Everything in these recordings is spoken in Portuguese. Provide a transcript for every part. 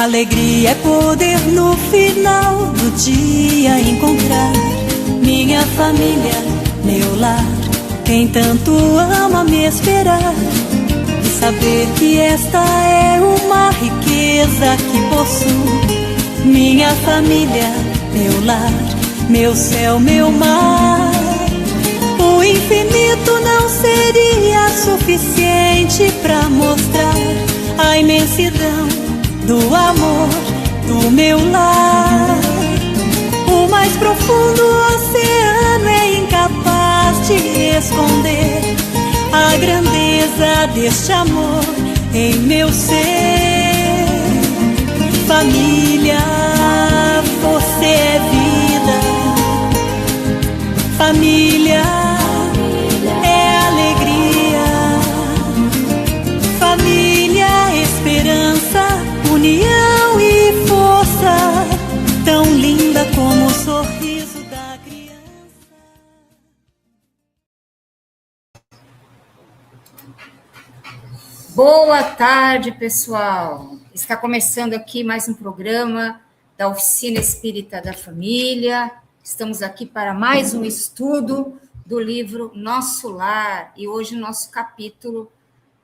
Alegria é poder no final do dia encontrar minha família, meu lar, quem tanto ama me esperar. E saber que esta é uma riqueza que possuo. Minha família, meu lar, meu céu, meu mar. O infinito não seria suficiente pra mostrar a imensidão do amor do meu lar. O mais profundo oceano é incapaz de esconder a grandeza deste amor em meu ser. Família, você é vida. Família é alegria. Família, esperança, união e força, tão linda como o sorriso da criança. Boa tarde, pessoal. Está começando aqui mais um programa da Oficina Espírita da Família. Estamos aqui para mais um estudo do livro Nosso Lar e hoje o nosso capítulo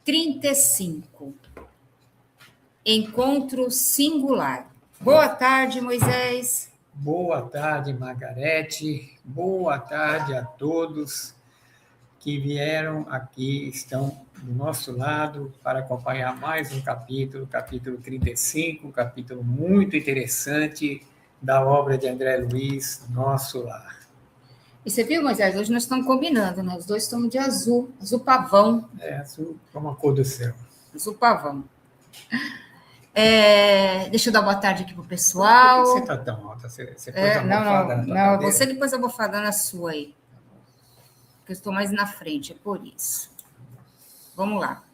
35. Encontro singular. Boa tarde, Moisés. Boa tarde, Margarete. Boa tarde a todos que vieram aqui, estão do nosso lado para acompanhar mais um capítulo 35, um capítulo muito interessante da obra de André Luiz, Nosso Lar. E você viu, Moisés, hoje nós estamos combinando, né? Os dois estamos de azul, azul pavão. Azul como a cor do céu. Azul pavão. Deixa eu dar boa tarde aqui pro pessoal. Por que você está tão alta? Você pôs a almofada na tua não, cadeira? você depois a almofada na sua aí. Porque eu estou mais na frente, é por isso. Vamos lá.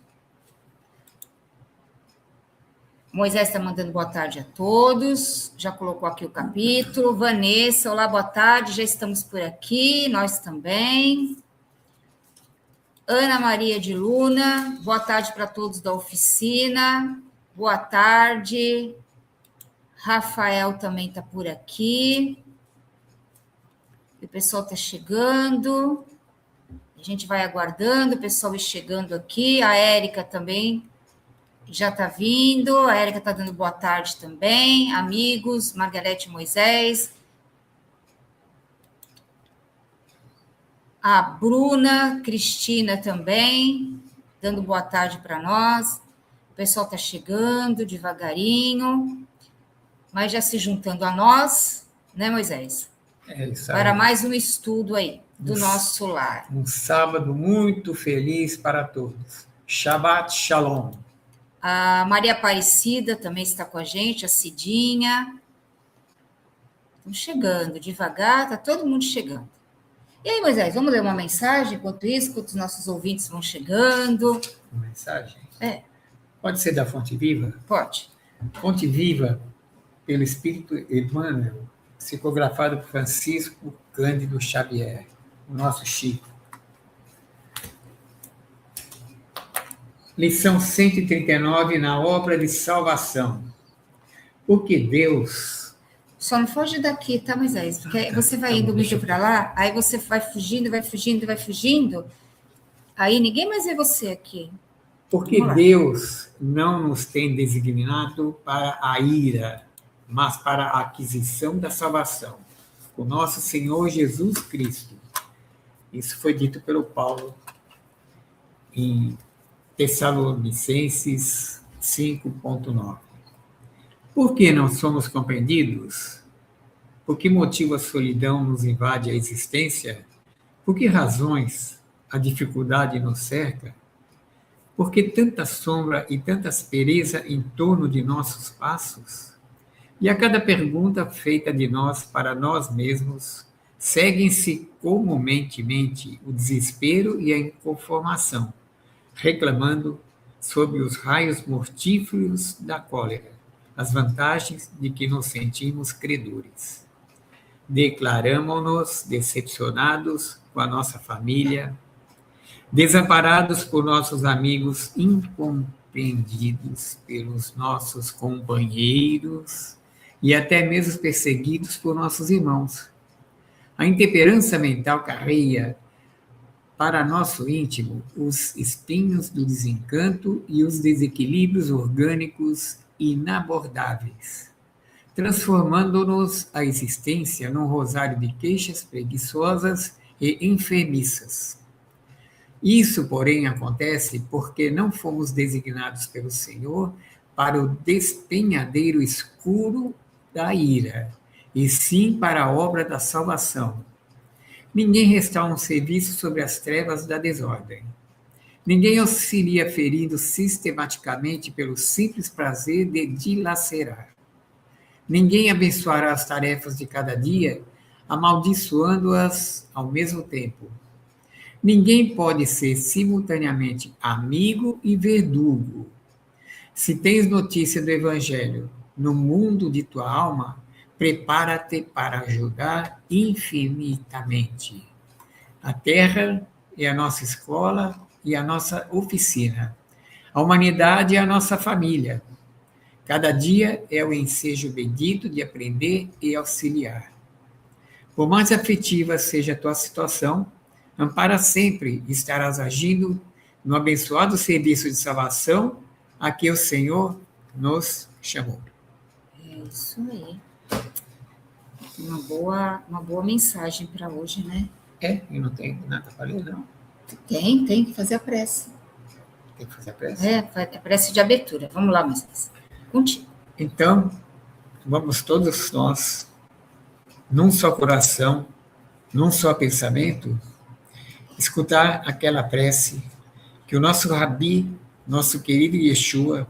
Moisés está mandando boa tarde a todos, já colocou aqui o capítulo. Vanessa, olá, boa tarde, já estamos por aqui, nós também. Ana Maria de Luna, boa tarde para todos da oficina. Boa tarde. Rafael também está por aqui. O pessoal está chegando. A gente vai aguardando o pessoal ir chegando aqui. A Érica também já está vindo. A Érica está dando boa tarde também. Amigos, Margarete e Moisés. A Bruna, Cristina também, dando boa tarde para nós. O pessoal está chegando devagarinho, mas já se juntando a nós, né, Moisés? Isso aí. Para mais um estudo aí do Nosso Lar. Um sábado muito feliz para todos. Shabbat Shalom. A Maria Aparecida também está com a gente, a Cidinha. Estamos chegando devagar, está todo mundo chegando. E aí, Moisés, vamos ler uma mensagem enquanto isso, enquanto os nossos ouvintes vão chegando? Uma mensagem? Pode ser da Fonte Viva? Pode. Fonte Viva, pelo Espírito Emmanuel, psicografado por Francisco Cândido Xavier, o nosso Chico. Lição 139 na obra de salvação. Porque Deus... Só não foge daqui, tá, Moisés? Porque você vai indo muito para lá, aí você vai fugindo, aí ninguém mais vê você aqui. Porque Deus não nos tem designado para a ira, mas para a aquisição da salvação. O nosso Senhor Jesus Cristo. Isso foi dito pelo Paulo em Tessalonicenses 5.9. Por que não somos compreendidos? Por que motivo a solidão nos invade a existência? Por que razões a dificuldade nos cerca? Por que tanta sombra e tanta aspereza em torno de nossos passos? E a cada pergunta feita de nós para nós mesmos, seguem-se comumente o desespero e a inconformação, reclamando sob os raios mortíferos da cólera as vantagens de que nos sentimos credores. Declaramo-nos decepcionados com a nossa família, desamparados por nossos amigos incompreendidos pelos nossos companheiros e até mesmo perseguidos por nossos irmãos. A intemperança mental carrega para nosso íntimo os espinhos do desencanto e os desequilíbrios orgânicos inabordáveis, transformando-nos a existência num rosário de queixas preguiçosas e enfermiças. Isso, porém, acontece porque não fomos designados pelo Senhor para o despenhadeiro escuro da ira, e sim para a obra da salvação. Ninguém restaura um serviço sobre as trevas da desordem. Ninguém auxilia ferido sistematicamente pelo simples prazer de dilacerar. Ninguém abençoará as tarefas de cada dia, amaldiçoando-as ao mesmo tempo. Ninguém pode ser simultaneamente amigo e verdugo. Se tens notícia do Evangelho no mundo de tua alma, prepara-te para ajudar infinitamente. A terra é a nossa escola e a nossa oficina. A humanidade é a nossa família. Cada dia é o ensejo bendito de aprender e auxiliar. Por mais afetiva seja a tua situação, ampara sempre estarás agindo no abençoado serviço de salvação a que o Senhor nos chamou. É isso aí. Uma boa mensagem para hoje, né? E não tem nada para ler, não? Tem que fazer a prece. Tem que fazer a prece? A prece de abertura. Vamos lá, Moisés. Contigo. Então, vamos todos nós, num só coração, num só pensamento, escutar aquela prece que o nosso Rabi, nosso querido Yeshua,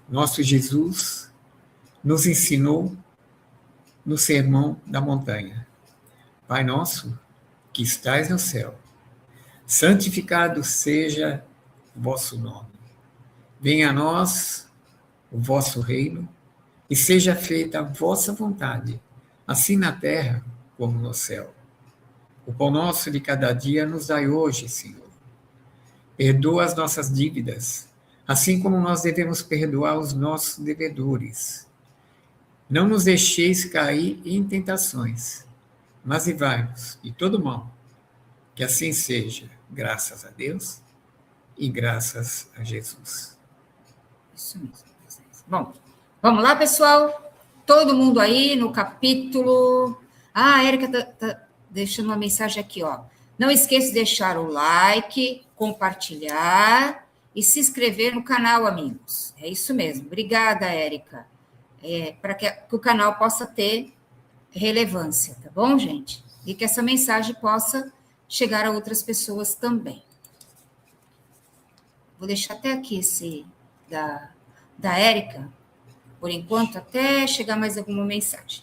nosso Jesus, nos ensinou no Sermão da Montanha. Pai nosso, que estais no céu, santificado seja o vosso nome. Venha a nós o vosso reino e seja feita a vossa vontade, assim na terra como no céu. O pão nosso de cada dia nos dai hoje, Senhor. Perdoa as nossas dívidas, assim como nós devemos perdoar os nossos devedores. Não nos deixeis cair em tentações, mas livrai-nos de todo mal. Que assim seja, graças a Deus e graças a Jesus. Isso mesmo. Bom, vamos lá, pessoal? Todo mundo aí no capítulo... a Érica tá deixando uma mensagem aqui, ó. Não esqueça de deixar o like, compartilhar e se inscrever no canal, amigos. É isso mesmo. Obrigada, Érica. Para que o canal possa ter relevância, tá bom, gente? E que essa mensagem possa chegar a outras pessoas também. Vou deixar até aqui esse da Érica, por enquanto, até chegar mais alguma mensagem.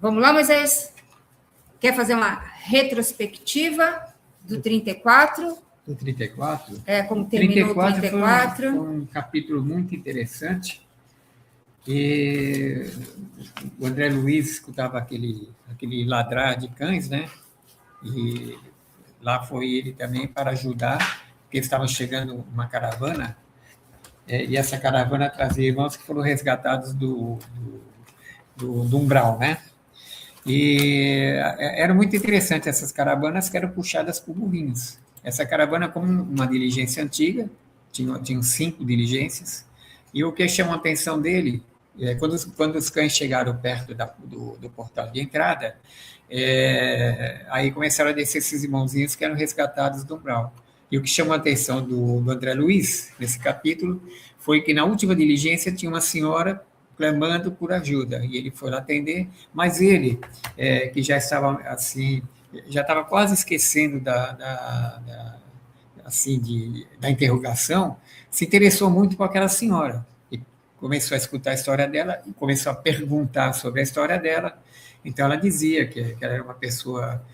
Vamos lá, Moisés? Quer fazer uma retrospectiva do 34? Do 34? Como terminou o 34. Foi um capítulo muito interessante. E o André Luiz escutava aquele ladrar de cães, né? E lá foi ele também para ajudar, porque estava chegando uma caravana, e essa caravana trazia irmãos que foram resgatados do umbral, né? E era muito interessante essas caravanas que eram puxadas por burrinhos. Essa caravana, como uma diligência antiga, tinham 5 diligências, e o que chamou a atenção dele, quando os cães chegaram perto do portal de entrada, aí começaram a descer esses irmãozinhos que eram resgatados do umbral. E o que chamou a atenção do André Luiz, nesse capítulo, foi que na última diligência tinha uma senhora clamando por ajuda, e ele foi lá atender, mas ele, que já estava assim, já estava quase esquecendo da interrogação, se interessou muito por aquela senhora, e começou a escutar a história dela, e começou a perguntar sobre a história dela. Então ela dizia que ela era uma pessoa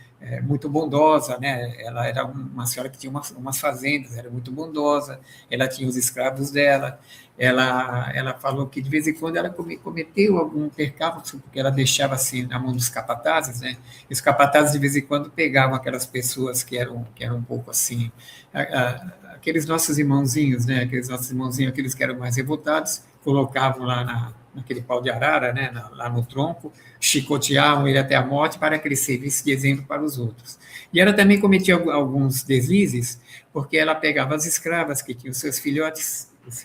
muito bondosa, né? Ela era uma senhora que tinha umas fazendas, era muito bondosa, ela tinha os escravos dela, ela falou que de vez em quando ela cometeu algum percalço, porque ela deixava assim na mão dos capatazes, né? E os capatazes de vez em quando pegavam aquelas pessoas que eram um pouco assim, aqueles nossos irmãozinhos, né? Aqueles nossos irmãozinhos, aqueles que eram mais revoltados, colocavam lá naquele pau de arara, né? Lá no tronco, chicoteavam ele até a morte para que ele servisse de exemplo para os outros. E ela também cometia alguns deslizes, porque ela pegava as escravas que tinham seus filhotes, os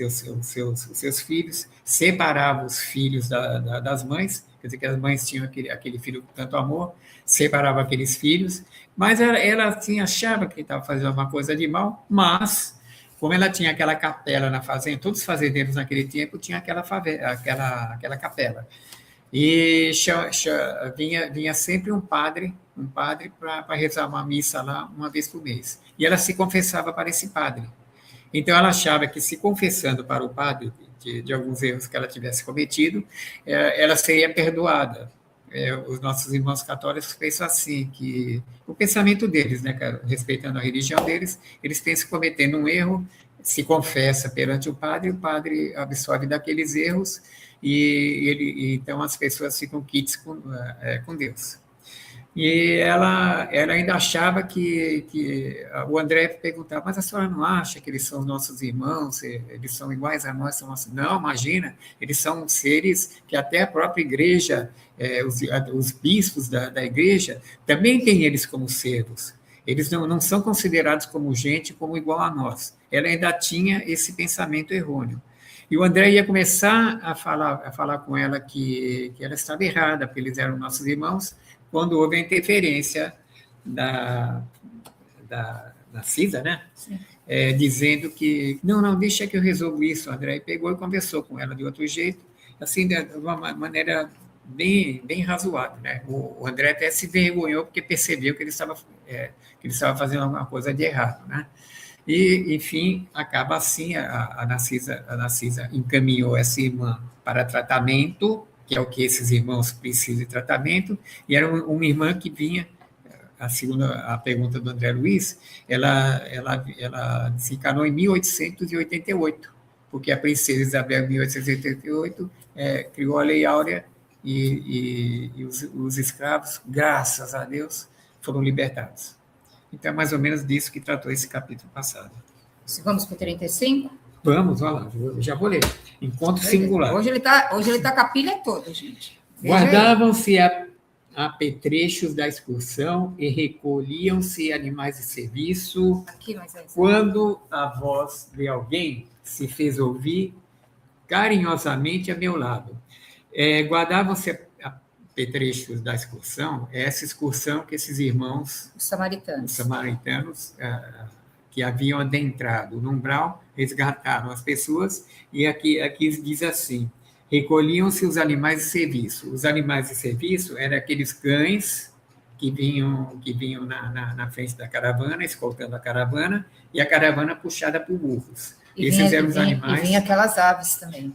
seus filhos, separava os filhos das mães, quer dizer que as mães tinham aquele filho com tanto amor, separava aqueles filhos, mas ela assim, achava que estava fazendo alguma coisa de mal, mas como ela tinha aquela capela na fazenda, todos os fazendeiros naquele tempo tinham aquela capela. E vinha sempre um padre para rezar uma missa lá uma vez por mês. E ela se confessava para esse padre. Então, ela achava que, se confessando para o padre de alguns erros que ela tivesse cometido, ela seria perdoada. Os nossos irmãos católicos pensam assim, que o pensamento deles, né, respeitando a religião deles, eles pensam que, cometendo um erro, se confessa perante o padre absorve daqueles erros, e então as pessoas ficam quites com Deus. E ela ainda achava que o André perguntava, mas a senhora não acha que eles são nossos irmãos, eles são iguais a nós? Não, imagina, eles são seres que até a própria igreja, os bispos da igreja, também têm eles como servos. Eles não são considerados como gente, como igual a nós. Ela ainda tinha esse pensamento errôneo. E o André ia começar a falar com ela que ela estava errada, porque eles eram nossos irmãos, quando houve a interferência da Cisa, né? Dizendo que, não, deixa que eu resolvo isso. O André pegou e conversou com ela de outro jeito, assim, de uma maneira bem razoável, né? O André até se vergonhou, porque percebeu que ele estava fazendo alguma coisa de errado, né? E, enfim, acaba assim, a Narcisa encaminhou essa irmã para tratamento, que é o que esses irmãos precisam de tratamento, e era uma irmã que vinha, segundo a pergunta do André Luiz, ela desencarnou em 1888, porque a princesa Isabel, em 1888, criou a Lei Áurea, e os escravos, graças a Deus, foram libertados. Então, é mais ou menos disso que tratou esse capítulo passado. Vamos para o 35? Vamos, olha lá, já vou ler. Encontro singular. Hoje ele tá com a pilha toda, gente. Guardavam-se apetrechos da excursão e recolhiam-se animais de serviço. Aqui, mas quando a voz de alguém se fez ouvir carinhosamente a meu lado. Guardavam-se apetrechos da excursão, essa excursão que esses irmãos, os samaritanos, que haviam adentrado no umbral, resgataram as pessoas, e aqui diz assim: recolhiam-se os animais de serviço. Os animais de serviço eram aqueles cães que vinham na frente da caravana, escoltando a caravana, e a caravana puxada por burros. Esses eram os animais. E vinha aquelas aves também.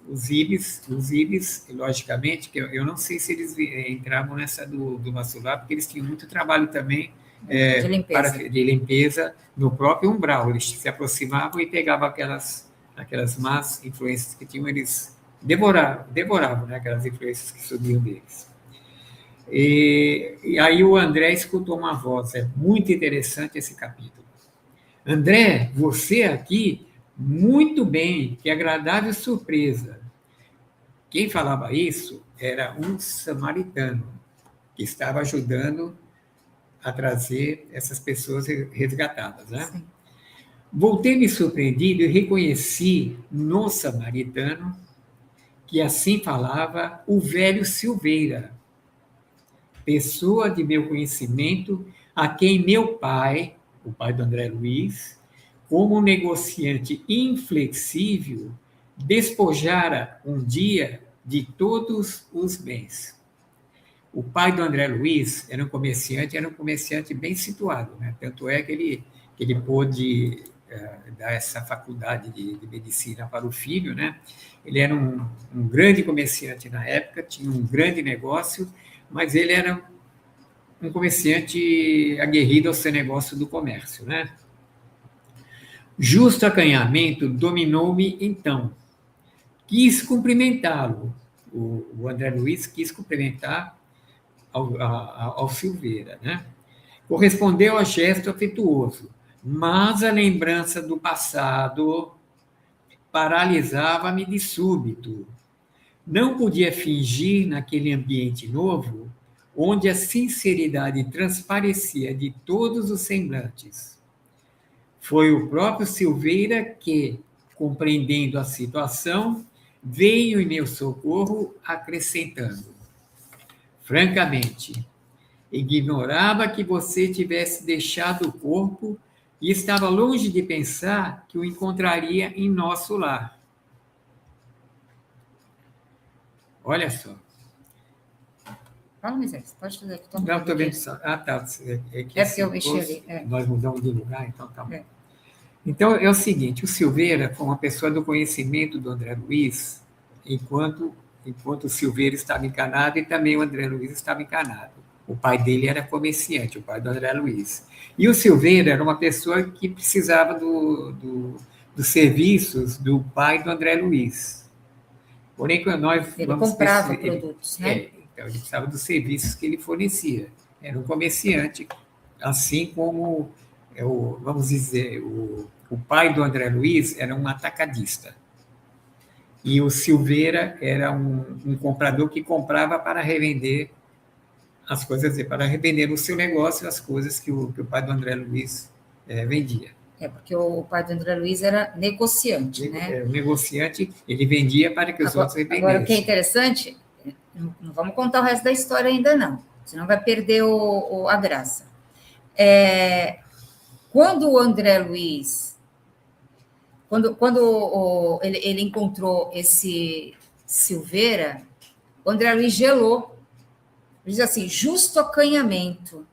Os ibis, logicamente, que eu não sei se eles entravam nessa do Massulá, porque eles tinham muito trabalho também de limpeza no próprio umbral. Eles se aproximavam e pegavam aquelas más influências que tinham, eles devoravam, né, aquelas influências que subiam deles. E aí o André escutou uma voz, é muito interessante esse capítulo. André, você aqui, muito bem, que agradável surpresa. Quem falava isso era um samaritano, que estava ajudando a trazer essas pessoas resgatadas, né? Sim. Voltei-me surpreendido e reconheci no samaritano, que assim falava, o velho Silveira, pessoa de meu conhecimento, a quem meu pai, o pai do André Luiz, como um negociante inflexível, despojara um dia de todos os bens. O pai do André Luiz era um comerciante bem situado, né? Tanto é que ele pôde dar essa faculdade de medicina para o filho, né? Ele era um grande comerciante na época, tinha um grande negócio, mas ele era um comerciante aguerrido ao seu negócio do comércio, né? Justo acanhamento dominou-me então. Quis cumprimentá-lo. O André Luiz quis cumprimentar ao Silveira, né? Correspondeu ao gesto afetuoso, mas a lembrança do passado paralisava-me de súbito. Não podia fingir naquele ambiente novo, onde a sinceridade transparecia de todos os semblantes. Foi o próprio Silveira que, compreendendo a situação, veio em meu socorro, acrescentando: francamente, ignorava que você tivesse deixado o corpo e estava longe de pensar que o encontraria em nosso lar. Olha só. Fala, Moisés, pode fazer. Não, estou vendo só. Ah, tá. É porque eu mexi ali. Nós mudamos de lugar, então tá bom. É. Então, é o seguinte, o Silveira foi uma pessoa do conhecimento do André Luiz, enquanto o Silveira estava encanado e também o André Luiz estava encanado. O pai dele era comerciante, o pai do André Luiz. E o Silveira era uma pessoa que precisava dos serviços do pai do André Luiz. Porém, quando nós ele comprava produtos, né? Então, ele precisava dos serviços que ele fornecia. Era um comerciante, assim como, vamos dizer, o pai do André Luiz era um atacadista. E o Silveira era um comprador que comprava para revender as coisas, para revender no seu negócio as coisas que o pai do André Luiz vendia. Porque o pai do André Luiz era negociante, né? O negociante, ele vendia para que os outros revendessem. Agora, o que é interessante, não vamos contar o resto da história ainda não, senão vai perder a graça. Quando o André Luiz, quando ele encontrou esse Silveira, o André Luiz gelou. Ele diz assim, justo acanhamento.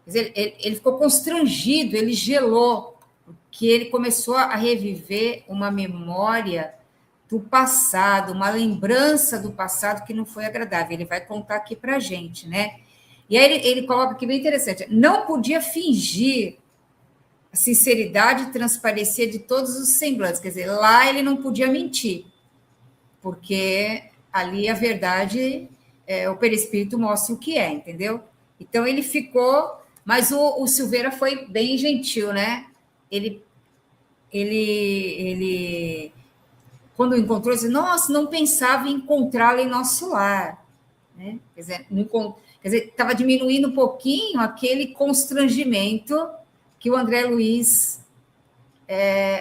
Ele ficou constrangido, ele gelou, porque ele começou a reviver uma memória do passado, uma lembrança do passado que não foi agradável. Ele vai contar aqui para a gente, né? E aí ele coloca aqui bem interessante, não podia fingir, a sinceridade transparecia de todos os semblantes, quer dizer, lá ele não podia mentir, porque ali a verdade, o perispírito mostra o que é, entendeu? Então ele ficou, mas o Silveira foi bem gentil, né? Ele quando encontrou, disse, nossa, não pensava em encontrá-lo em nosso lar, né? Quer dizer, estava diminuindo um pouquinho aquele constrangimento que o André Luiz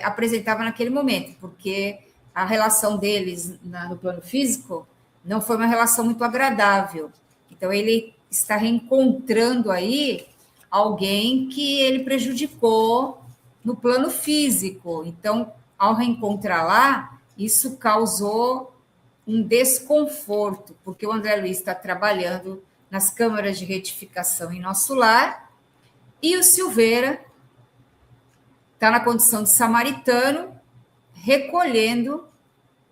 apresentava naquele momento, porque a relação deles no plano físico não foi uma relação muito agradável. Então, ele está reencontrando aí alguém que ele prejudicou no plano físico. Então, ao reencontrar lá, isso causou um desconforto, porque o André Luiz está trabalhando nas câmaras de retificação em nosso lar, e o Silveira está na condição de samaritano, recolhendo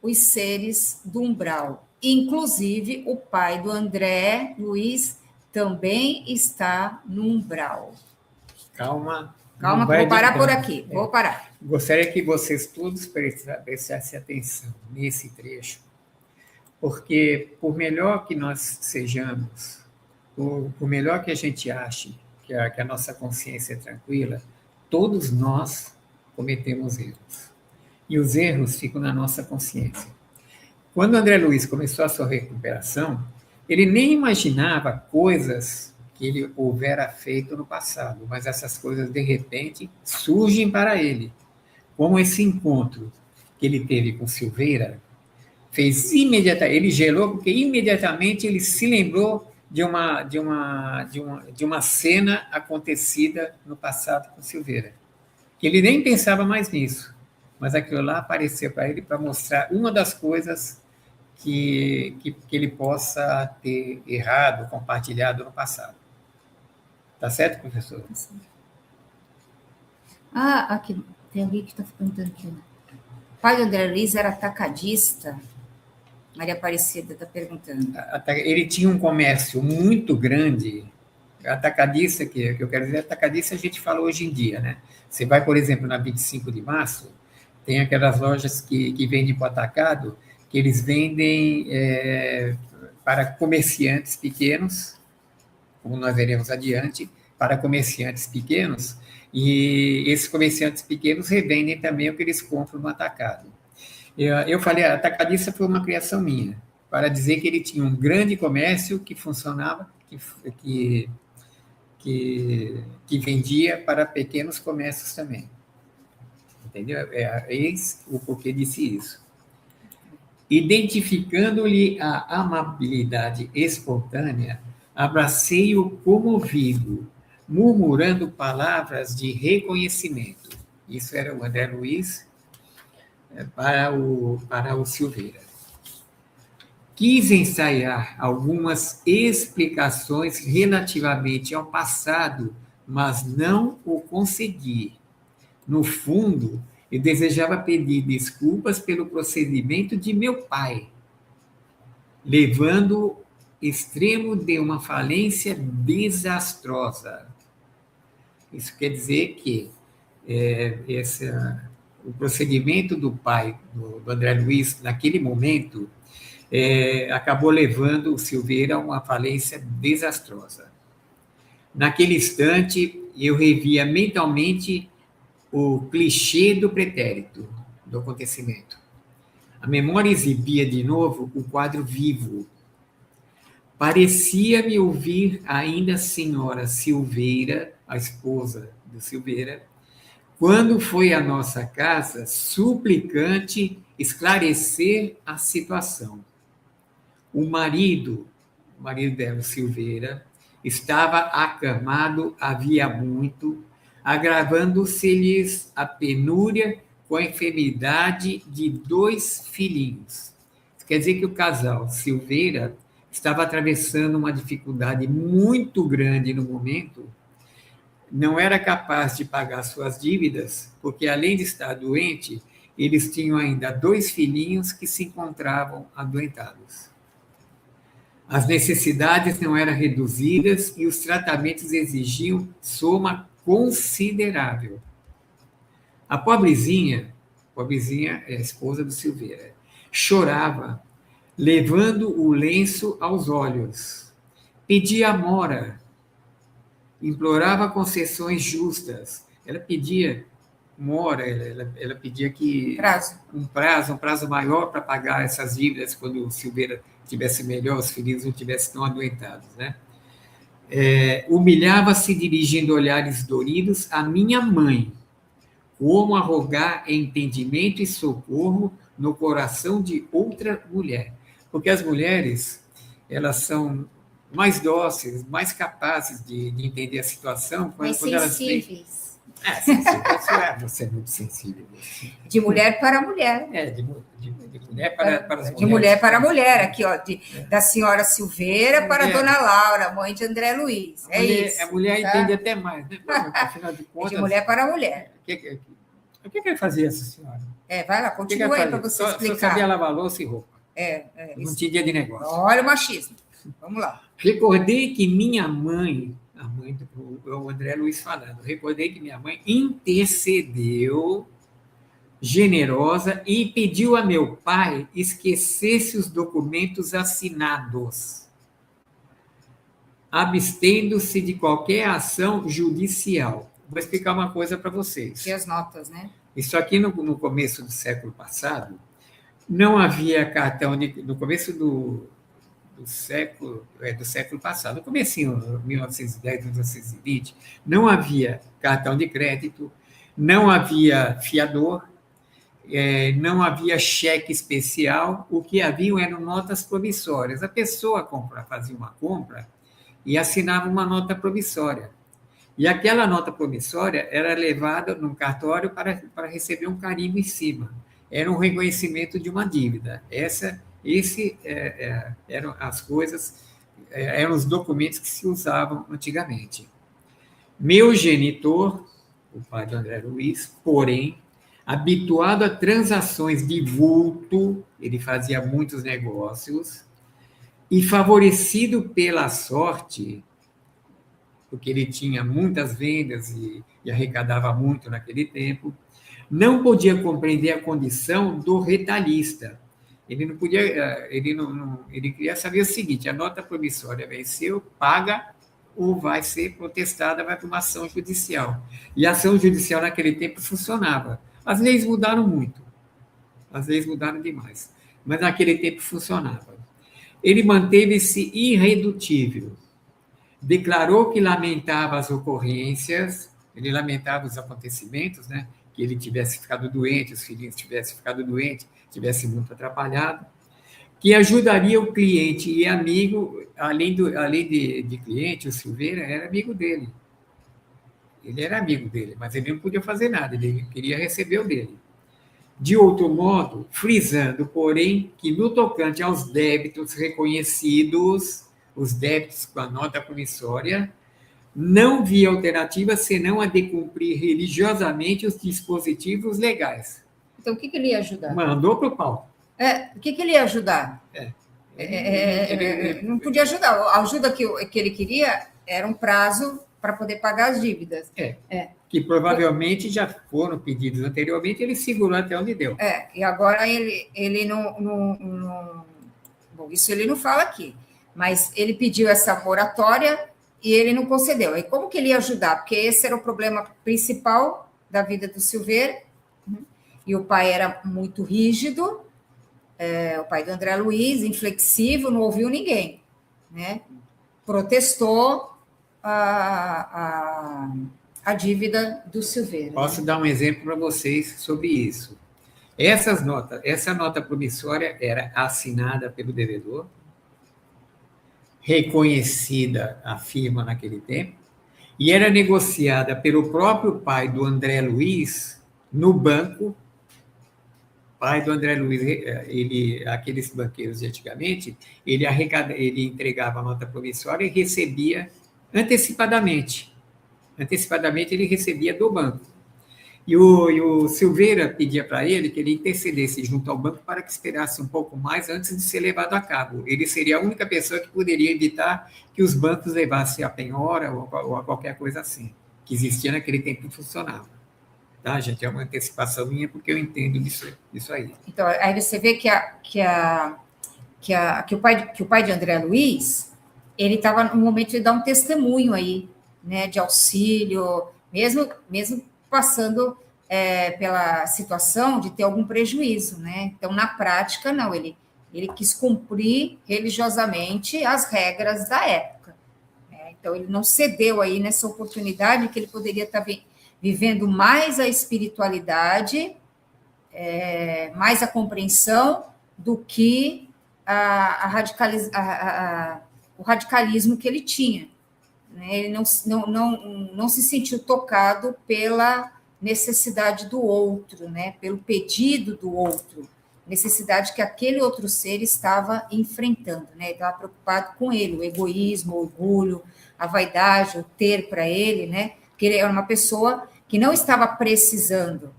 os seres do umbral. Inclusive, o pai do André Luiz também está no umbral. Calma, vou parar por aqui, vou parar. Gostaria que vocês todos prestassem atenção nesse trecho, porque por melhor que nós sejamos, por melhor que a gente ache que a nossa consciência é tranquila, todos nós cometemos erros. E os erros ficam na nossa consciência. Quando André Luiz começou a sua recuperação, ele nem imaginava coisas que ele houvera feito no passado, mas essas coisas, de repente, surgem para ele. Como esse encontro que ele teve com Silveira, fez imediatamente, ele gelou, porque imediatamente ele se lembrou de uma cena acontecida no passado com Silveira. Que ele nem pensava mais nisso, mas aquilo lá apareceu para ele para mostrar uma das coisas que ele possa ter errado, compartilhado no passado. Tá certo, professor? Aqui, tem alguém que está perguntando aqui. O pai do André Luiz era atacadista? Maria Aparecida está perguntando. Ele tinha um comércio muito grande Atacadista, que eu quero dizer, atacadista a gente fala hoje em dia, né? Você vai, por exemplo, na 25 de março, tem aquelas lojas que vendem para o atacado, que eles vendem para comerciantes pequenos, como nós veremos adiante, para comerciantes pequenos, e esses comerciantes pequenos revendem também o que eles compram no atacado. Eu falei, a atacadista foi uma criação minha, para dizer que ele tinha um grande comércio que funcionava, que vendia para pequenos comércios também. Entendeu? Eis o porquê disse isso. Identificando-lhe a amabilidade espontânea, abracei-o comovido, murmurando palavras de reconhecimento. Isso era o André Luiz para o Silveira. Quis ensaiar algumas explicações relativamente ao passado, mas não o consegui. No fundo, eu desejava pedir desculpas pelo procedimento de meu pai, levando ao extremo de uma falência desastrosa. Isso quer dizer que o procedimento do pai, do André Luiz, naquele momento, acabou levando o Silveira a uma falência desastrosa. Naquele instante, eu revia mentalmente o clichê do pretérito, do acontecimento. A memória exibia de novo o quadro vivo. Parecia-me ouvir ainda a senhora Silveira, a esposa do Silveira, quando foi à nossa casa, suplicante esclarecer a situação. O marido dela, Silveira, estava acamado havia muito, agravando-se-lhes a penúria com a enfermidade de 2 filhinhos. Isso quer dizer que o casal Silveira estava atravessando uma dificuldade muito grande no momento, não era capaz de pagar suas dívidas, porque, além de estar doente, eles tinham ainda 2 filhinhos que se encontravam adoentados. As necessidades não eram reduzidas e os tratamentos exigiam soma considerável. A pobrezinha é a esposa do Silveira, chorava, levando o lenço aos olhos. Pedia a mora, implorava concessões justas. Ela pedia mora, ela pedia que um prazo maior para pagar essas dívidas quando o Silveira tivesse melhor, os filhos não tivessem tão adoentados, né? Humilhava-se dirigindo olhares doridos à minha mãe, como a rogar entendimento e socorro no coração de outra mulher. Porque as mulheres, elas são mais dóceis, mais capazes de entender a situação. Mais sensíveis. Você é muito sensível. De mulher para mulher. De mulher para as mulheres. De mulher para mulher, aqui, ó, da senhora Silveira para a dona Laura, mãe de André Luiz. Isso. A mulher entende até mais, né? Afinal de contas. De mulher para mulher. O que fazia essa senhora? Vai lá, continua aí para você explicar. Só sabia lavar louça e roupa. Não tinha dia de negócio. Olha o machismo. Vamos lá. Recordei que minha mãe, a mãe do André Luiz falando, recordei que minha mãe intercedeu, generosa, e pediu a meu pai esquecesse os documentos assinados, abstendo-se de qualquer ação judicial. Vou explicar uma coisa para vocês. E as notas, né? Isso aqui no começo do século passado, não havia cartão no começo do século passado, no comecinho, 1910, 1920, não havia cartão de crédito, não havia fiador, não havia cheque especial, o que havia eram notas promissórias. A pessoa fazia uma compra e assinava uma nota promissória. E aquela nota promissória era levada num cartório para receber um carimbo em cima. Era um reconhecimento de uma dívida. Eram as coisas, eram os documentos que se usavam antigamente. Meu genitor, o pai do André Luiz, porém, habituado a transações de vulto, ele fazia muitos negócios, e favorecido pela sorte, porque ele tinha muitas vendas e arrecadava muito naquele tempo. Não podia compreender a condição do retalhista. Ele não podia, ele queria saber o seguinte: a nota promissória venceu, paga ou vai ser protestada, vai para uma ação judicial. E a ação judicial naquele tempo funcionava. As leis mudaram muito, as leis mudaram demais, mas naquele tempo funcionava. Ele manteve-se irredutível, declarou que lamentava as ocorrências, ele lamentava os acontecimentos, né? Que ele tivesse ficado doente, os filhinhos tivessem ficado doentes, tivesse muito atrapalhado, que ajudaria o cliente e amigo, além de cliente, o Silveira era amigo dele. Ele era amigo dele, mas ele não podia fazer nada, ele queria receber o dele. De outro modo, frisando, porém, que no tocante aos débitos reconhecidos, os débitos com a nota promissória, não via alternativa senão a de cumprir religiosamente os dispositivos legais. Então, o que ele ia ajudar? Mandou para o pau. O que ele ia ajudar? Não podia ajudar. A ajuda que ele queria era um prazo para poder pagar as dívidas. Que provavelmente já foram pedidos anteriormente, ele segurou até onde deu. E agora ele não... Bom, isso ele não fala aqui, mas ele pediu essa moratória e ele não concedeu. E como que ele ia ajudar? Porque esse era o problema principal da vida do Silveira, e o pai era muito rígido, o pai do André Luiz, inflexível, não ouviu ninguém, né? Protestou a dívida do Silveira. Posso dar um exemplo para vocês sobre isso. Essa nota promissória era assinada pelo devedor, reconhecida a firma naquele tempo, e era negociada pelo próprio pai do André Luiz no banco. Pai do André Luiz, aqueles banqueiros de antigamente, ele entregava a nota promissória e recebia antecipadamente. Antecipadamente ele recebia do banco. E o Silveira pedia para ele que ele intercedesse junto ao banco para que esperasse um pouco mais antes de ser levado a cabo. Ele seria a única pessoa que poderia evitar que os bancos levassem a penhora ou a qualquer coisa assim, que existia naquele tempo e funcionava. Tá, gente? É uma antecipação minha, porque eu entendo disso aí. Então, aí você vê que o pai de André Luiz, ele estava no momento de dar um testemunho aí, né, de auxílio, mesmo passando pela situação de ter algum prejuízo, né? Então, na prática, não, ele quis cumprir religiosamente as regras da época, né? Então, ele não cedeu aí nessa oportunidade que ele poderia estar vivendo mais a espiritualidade, mais a compreensão do que o radicalismo que ele tinha. Ele não se sentiu tocado pela necessidade do outro, né? Pelo pedido do outro, necessidade que aquele outro ser estava enfrentando, né? Ele estava preocupado com ele, o egoísmo, o orgulho, a vaidade, o ter para ele, né? Porque ele era uma pessoa que não estava precisando.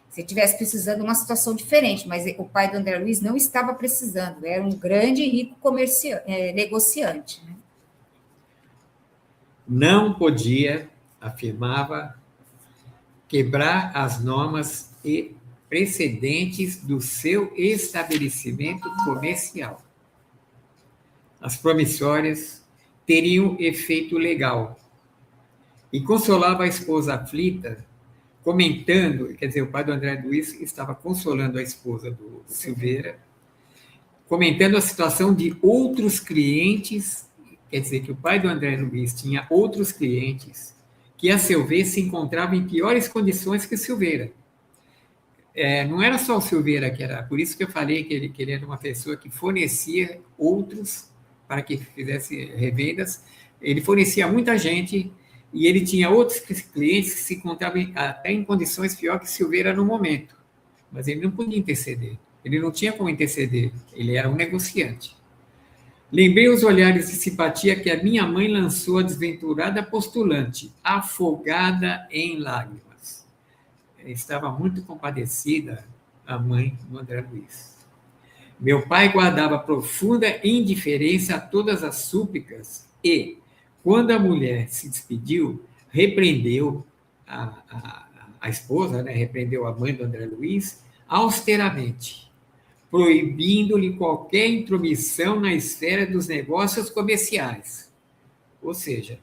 Se ele estivesse precisando, uma situação diferente, mas o pai do André Luiz não estava precisando, era um grande e rico negociante, né? Não podia, afirmava, quebrar as normas e precedentes do seu estabelecimento comercial. As promissórias teriam efeito legal. E consolava a esposa aflita, comentando, quer dizer, o pai do André Luiz estava consolando a esposa do Silveira, comentando a situação de outros clientes. Quer dizer que o pai do André Luiz tinha outros clientes que, a seu ver, se encontravam em piores condições que o Silveira. Não era só o Silveira que era, por isso que eu falei que ele era uma pessoa que fornecia outros para que fizesse revendas. Ele fornecia muita gente e ele tinha outros clientes que se encontravam até em condições piores que o Silveira no momento. Mas ele não podia interceder. Ele não tinha como interceder. Ele era um negociante. Lembrei os olhares de simpatia que a minha mãe lançou à desventurada postulante, afogada em lágrimas. Estava muito compadecida a mãe do André Luiz. Meu pai guardava profunda indiferença a todas as súplicas e, Quando a mulher se despediu, repreendeu a esposa, né, repreendeu a mãe do André Luiz, austeramente, proibindo-lhe qualquer intromissão na esfera dos negócios comerciais. Ou seja,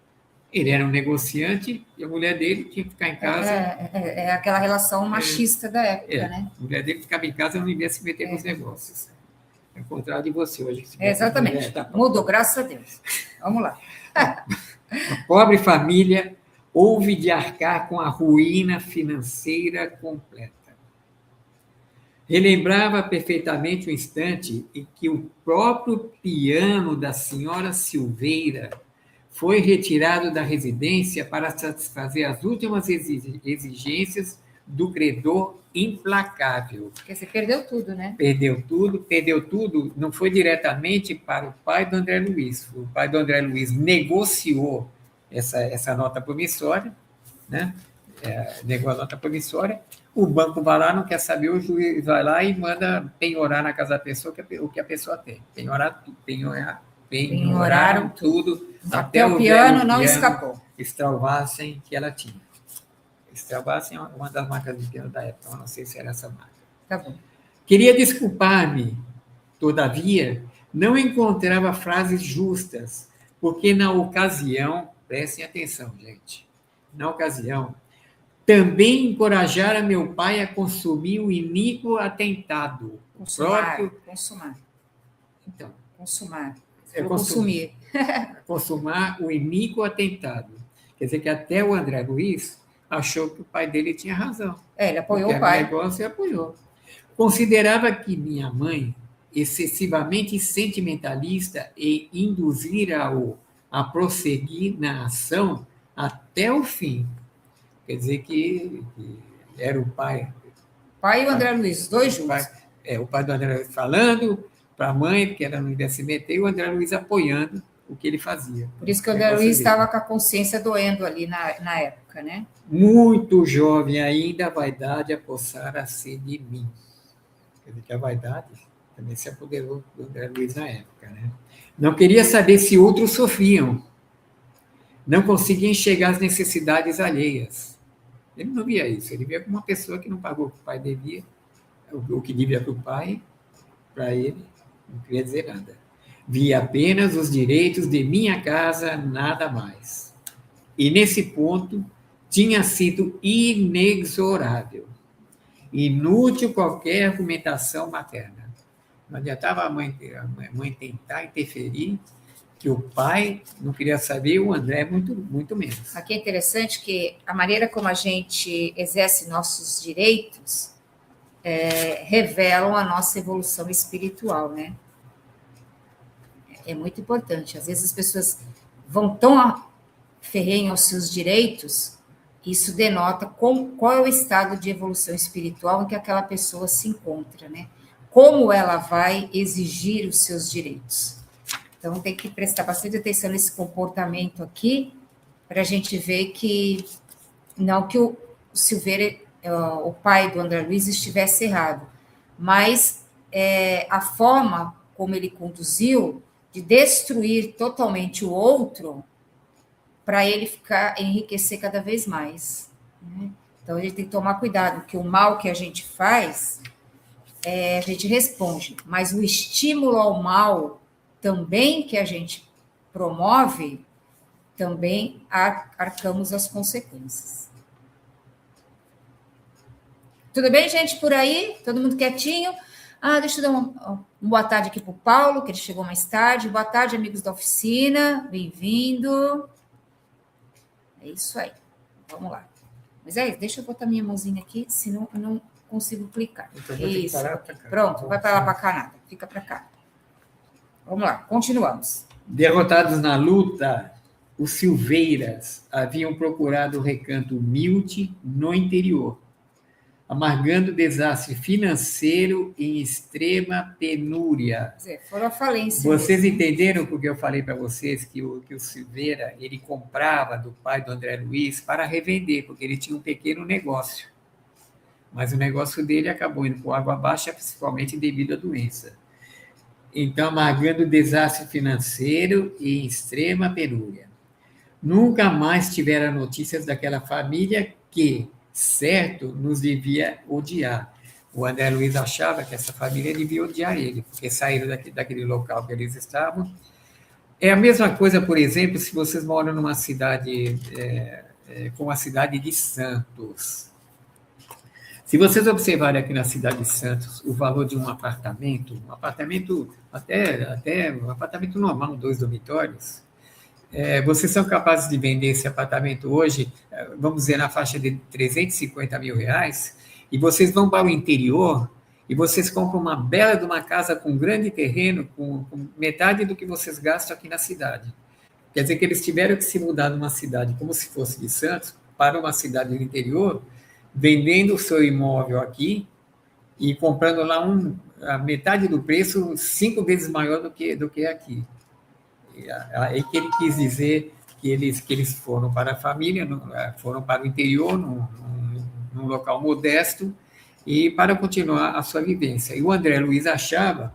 ele era um negociante e a mulher dele tinha que ficar em casa. É aquela relação machista da época, né? A mulher dele ficava em casa e não devia se meter nos negócios. É o contrário de você hoje. Exatamente. Mudou, graças a Deus. Vamos lá. A pobre família houve de arcar com a ruína financeira completa. Relembrava perfeitamente o instante em que o próprio piano da senhora Silveira foi retirado da residência para satisfazer as últimas exigências do credor implacável. Porque você perdeu tudo, né? Perdeu tudo, não foi diretamente para o pai do André Luiz. O pai do André Luiz negociou essa nota promissória, né? Negou a nota promissória, o banco vai lá, não quer saber, o juiz vai lá e manda penhorar na casa da pessoa o que a pessoa tem. Penhoraram tudo, até o piano não escapou. Strauvassen que ela tinha. Strauvassen é uma das marcas de piano da época, eu não sei se era essa marca. Tá bom. Queria desculpar-me, todavia, não encontrava frases justas, porque na ocasião, prestem atenção, gente, na ocasião, também encorajara meu pai a consumir o iníquo atentado. Consumar. Então, consumar. Consumir. Consumar o iníquo atentado. Quer dizer que até o André Luiz achou que o pai dele tinha razão. Ele apoiou o pai. O negócio apoiou. Considerava que minha mãe, excessivamente sentimentalista, e induzira-o a prosseguir na ação até o fim. Quer dizer que era o pai. Pai e o André Luiz, os dois juntos. O pai do André Luiz falando para a mãe, porque ela não ia se meter, e o André Luiz apoiando o que ele fazia. Por isso que o André Luiz estava com a consciência doendo ali na época, né? Muito jovem ainda, a vaidade apossara-se de mim. Quer dizer que a vaidade também se apoderou do André Luiz na época, né? Não queria saber se outros sofriam. Não conseguia enxergar as necessidades alheias. Ele não via isso. Ele via como uma pessoa que não pagou o que o pai devia, o que devia para o pai, para ele, não queria dizer nada. Via apenas os direitos de minha casa, nada mais. E, nesse ponto, tinha sido inexorável. Inútil qualquer argumentação materna. Não adiantava a mãe tentar interferir, que o pai não queria saber, o André muito, muito menos. Aqui é interessante que a maneira como a gente exerce nossos direitos revelam a nossa evolução espiritual, né? É muito importante. Às vezes as pessoas vão tão ferrenhas aos seus direitos, isso denota qual é o estado de evolução espiritual em que aquela pessoa se encontra, né? Como ela vai exigir os seus direitos. Então, tem que prestar bastante atenção nesse comportamento aqui, para a gente ver que não que o Silveira, o pai do André Luiz, estivesse errado, mas a forma como ele conduziu de destruir totalmente o outro para ele enriquecer cada vez mais, né? Então, a gente tem que tomar cuidado, que o mal que a gente faz, a gente responde, mas o estímulo ao mal também que a gente promove, também arcamos as consequências. Tudo bem, gente, por aí? Todo mundo quietinho? Deixa eu dar uma boa tarde aqui para o Paulo, que ele chegou mais tarde. Boa tarde, amigos da oficina. Bem-vindo. É isso aí. Vamos lá. Mas deixa eu botar minha mãozinha aqui, senão eu não consigo clicar. Então, isso. Pronto, vai para lá para cá nada. Fica para cá. Vamos lá, continuamos. Derrotados na luta, os Silveiras haviam procurado o recanto humilde no interior, amargando desastre financeiro em extrema penúria. Quer dizer, foram à falência. Vocês entenderam porque eu falei para vocês que o Silveira, ele comprava do pai do André Luiz para revender, porque ele tinha um pequeno negócio. Mas o negócio dele acabou indo por água abaixo, principalmente devido à doença. Então, amargando desastre financeiro e extrema penúria. Nunca mais tiveram notícias daquela família que, certo, nos devia odiar. O André Luiz achava que essa família devia odiar ele, porque saíram daquele local que eles estavam. É a mesma coisa, por exemplo, se vocês moram numa cidade como a cidade de Santos. Se vocês observarem aqui na cidade de Santos o valor de um apartamento até um apartamento normal, 2 dormitórios, vocês são capazes de vender esse apartamento hoje, vamos dizer, na faixa de 350 mil reais, e vocês vão para o interior e vocês compram uma bela de uma casa com um grande terreno, com metade do que vocês gastam aqui na cidade. Quer dizer que eles tiveram que se mudar de uma cidade como se fosse de Santos para uma cidade do interior, vendendo o seu imóvel aqui e comprando lá a metade do preço, 5 vezes maior do que aqui. Aí que ele quis dizer que eles foram para a família, foram para o interior, num local modesto, e para continuar a sua vivência. E o André Luiz achava,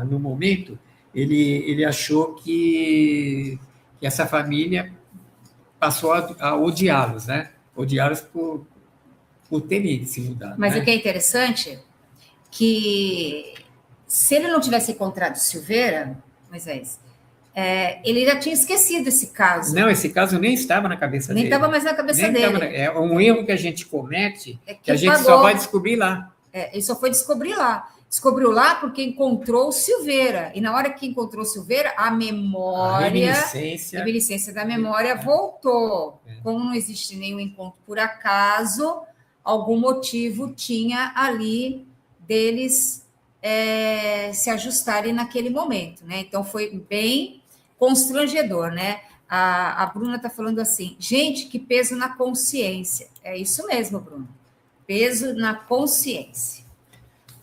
no momento, ele achou que essa família passou a odiá-los, né? Odiá-los por terem se mudado. Mas né? o que é interessante, que se ele não tivesse encontrado Silveira, Moisés, ele já tinha esquecido esse caso. Não, esse caso nem estava na cabeça dele. Nem estava mais na cabeça dele. É um erro que a gente comete, que a gente pagou. só vai descobrir lá. Ele só foi descobrir lá. Descobriu lá porque encontrou Silveira. E na hora que encontrou Silveira, a memória, a reminiscência da memória voltou. Como não existe nenhum encontro por acaso, algum motivo tinha ali deles se ajustarem naquele momento, né? Então foi bem constrangedor, né? A Bruna está falando assim, gente, que peso na consciência. É isso mesmo, Bruna. Peso na consciência.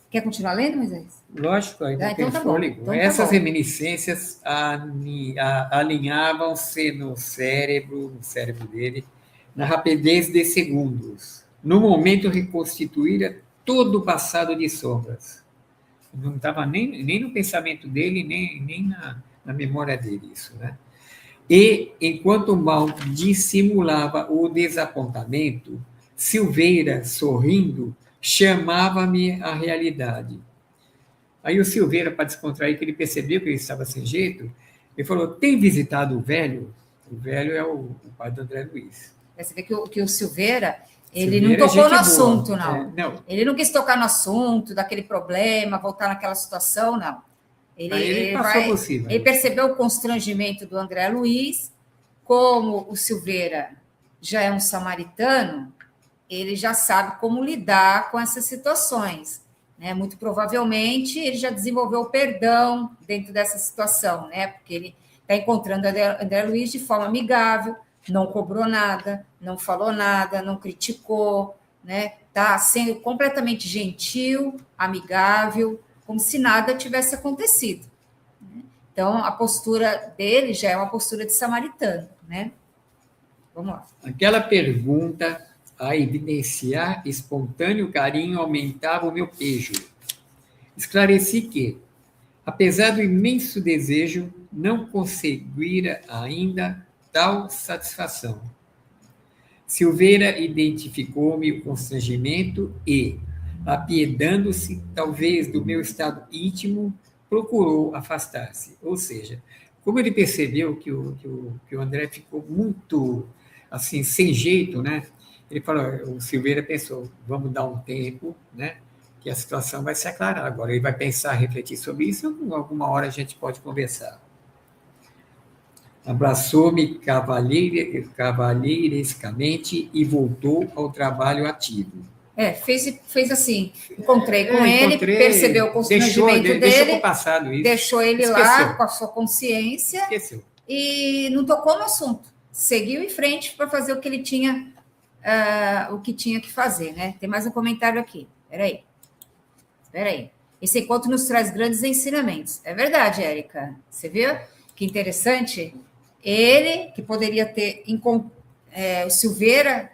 Quer continuar lendo, Moisés? Lógico, ainda tem fôlego. Então essas reminiscências alinhavam-se no cérebro dele, na rapidez de segundos. No momento, reconstituíra todo o passado de sombras. Não estava nem no pensamento dele, nem na memória dele, isso, né? E, enquanto mal dissimulava o desapontamento, Silveira, sorrindo, chamava-me à realidade. Aí o Silveira, para descontrair, que ele percebeu que ele estava sem jeito, ele falou, tem visitado o velho? O velho é o pai do André Luiz. Você vê que o Silveira, ele não tocou no assunto, não. Não. Ele não quis tocar no assunto, daquele problema, voltar naquela situação, não. Ele passou por cima. Ele percebeu o constrangimento do André Luiz, como o Silveira já é um samaritano, ele já sabe como lidar com essas situações, né? Muito provavelmente ele já desenvolveu o perdão dentro dessa situação, né? Porque ele está encontrando André Luiz de forma amigável, não cobrou nada, não falou nada, não criticou, né? Está sendo completamente gentil, amigável, como se nada tivesse acontecido. Então, a postura dele já é uma postura de samaritano, né? Vamos lá. Aquela pergunta a evidenciar espontâneo carinho aumentava o meu pejo. Esclareci que, apesar do imenso desejo, não conseguira ainda tal satisfação. Silveira identificou-me o constrangimento e, apiedando-se, talvez, do meu estado íntimo, procurou afastar-se. Ou seja, como ele percebeu que o André ficou muito, assim, sem jeito, né? Ele falou, o Silveira pensou, vamos dar um tempo, né? Que a situação vai se aclarar. Agora ele vai pensar, refletir sobre isso, e alguma hora a gente pode conversar. Abraçou-me cavalheirescamente e voltou ao trabalho ativo. Fez assim, encontrei com ele, percebeu o constrangimento dele, passado isso. Deixou ele lá com a sua consciência. Esqueceu. E não tocou no assunto. Seguiu em frente para fazer o que ele tinha, o que tinha que fazer, né? Tem mais um comentário aqui. Espera aí. Esse encontro nos traz grandes ensinamentos. É verdade, Érica. Você viu? Que interessante. Ele, que poderia ter... o Silveira,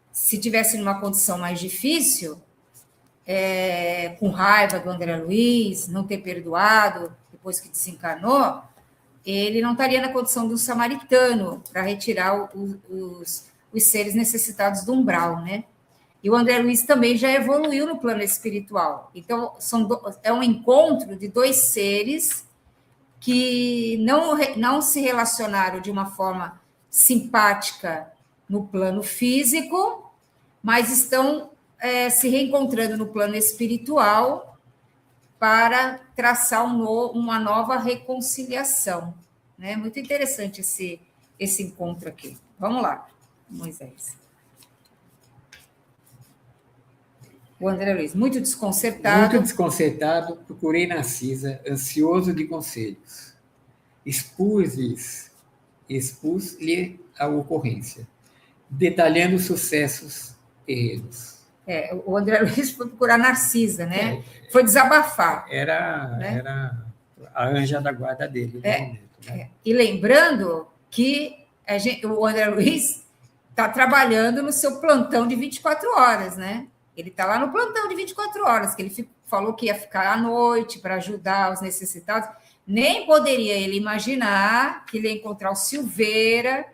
se tivesse numa condição mais difícil, com raiva do André Luiz, não ter perdoado depois que desencarnou, ele não estaria na condição de um samaritano para retirar os seres necessitados do umbral, né? E o André Luiz também já evoluiu no plano espiritual. Então, é um encontro de dois seres que não se relacionaram de uma forma simpática no plano físico, mas estão se reencontrando no plano espiritual para traçar uma nova reconciliação. Né? Muito interessante esse encontro aqui. Vamos lá, Moisés. O André Luiz, muito desconcertado. Muito desconcertado, procurei Narcisa, ansioso de conselhos. Expus-lhe a ocorrência, detalhando sucessos terrenos. O André Luiz foi procurar Narcisa, né? Foi desabafar. Era a anja da guarda dele no momento. Né? E lembrando que o André Luiz está trabalhando no seu plantão de 24 horas, né? Ele está lá no plantão de 24 horas, que ele falou que ia ficar à noite para ajudar os necessitados. Nem poderia ele imaginar que ele ia encontrar o Silveira,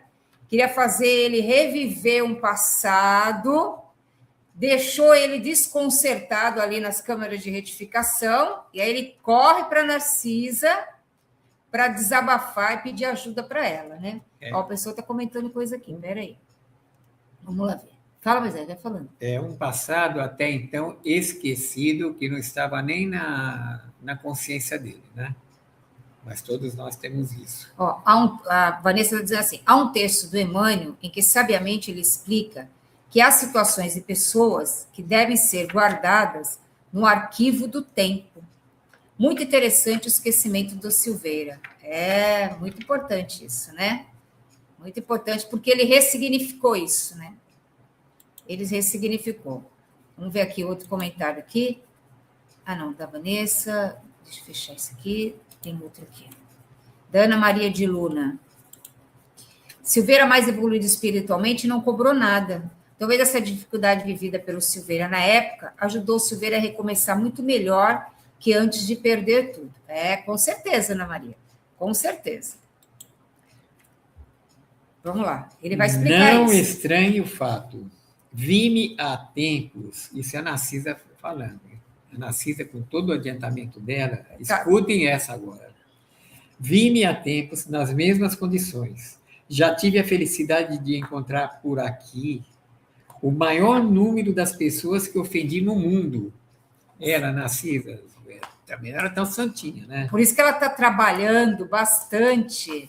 queria fazer ele reviver um passado, deixou ele desconcertado ali nas câmaras de retificação, e aí ele corre para Narcisa para desabafar e pedir ajuda para ela, né? Ó, a pessoa está comentando coisa aqui, peraí. Vamos lá ver. Fala, Moisés, vai falando. É um passado até então esquecido, que não estava nem na consciência dele, né? Mas todos nós temos isso. Ó, a Vanessa está dizendo assim, há um texto do Emmanuel em que sabiamente ele explica que há situações e pessoas que devem ser guardadas no arquivo do tempo. Muito interessante o esquecimento do Silveira. É muito importante isso, né? Muito importante, porque ele ressignificou isso, né? Ele ressignificou. Vamos ver aqui outro comentário aqui. Ah, não, da Vanessa. Deixa eu fechar isso aqui. Tem outro aqui. Da Ana Maria de Luna. Silveira, mais evoluído espiritualmente, não cobrou nada. Talvez essa dificuldade vivida pelo Silveira na época ajudou o Silveira a recomeçar muito melhor que antes de perder tudo. Com certeza, Ana Maria. Com certeza. Vamos lá. Ele vai explicar isso. Não isso. estranhe o fato. Vi-me há tempos, isso é a Narcisa falando, a Narcisa com todo o adiantamento dela, escutem essa agora. Vi-me há tempos nas mesmas condições. Já tive a felicidade de encontrar por aqui o maior número das pessoas que ofendi no mundo. Era a Narcisa, também era tão santinha, né? Por isso que ela está trabalhando bastante,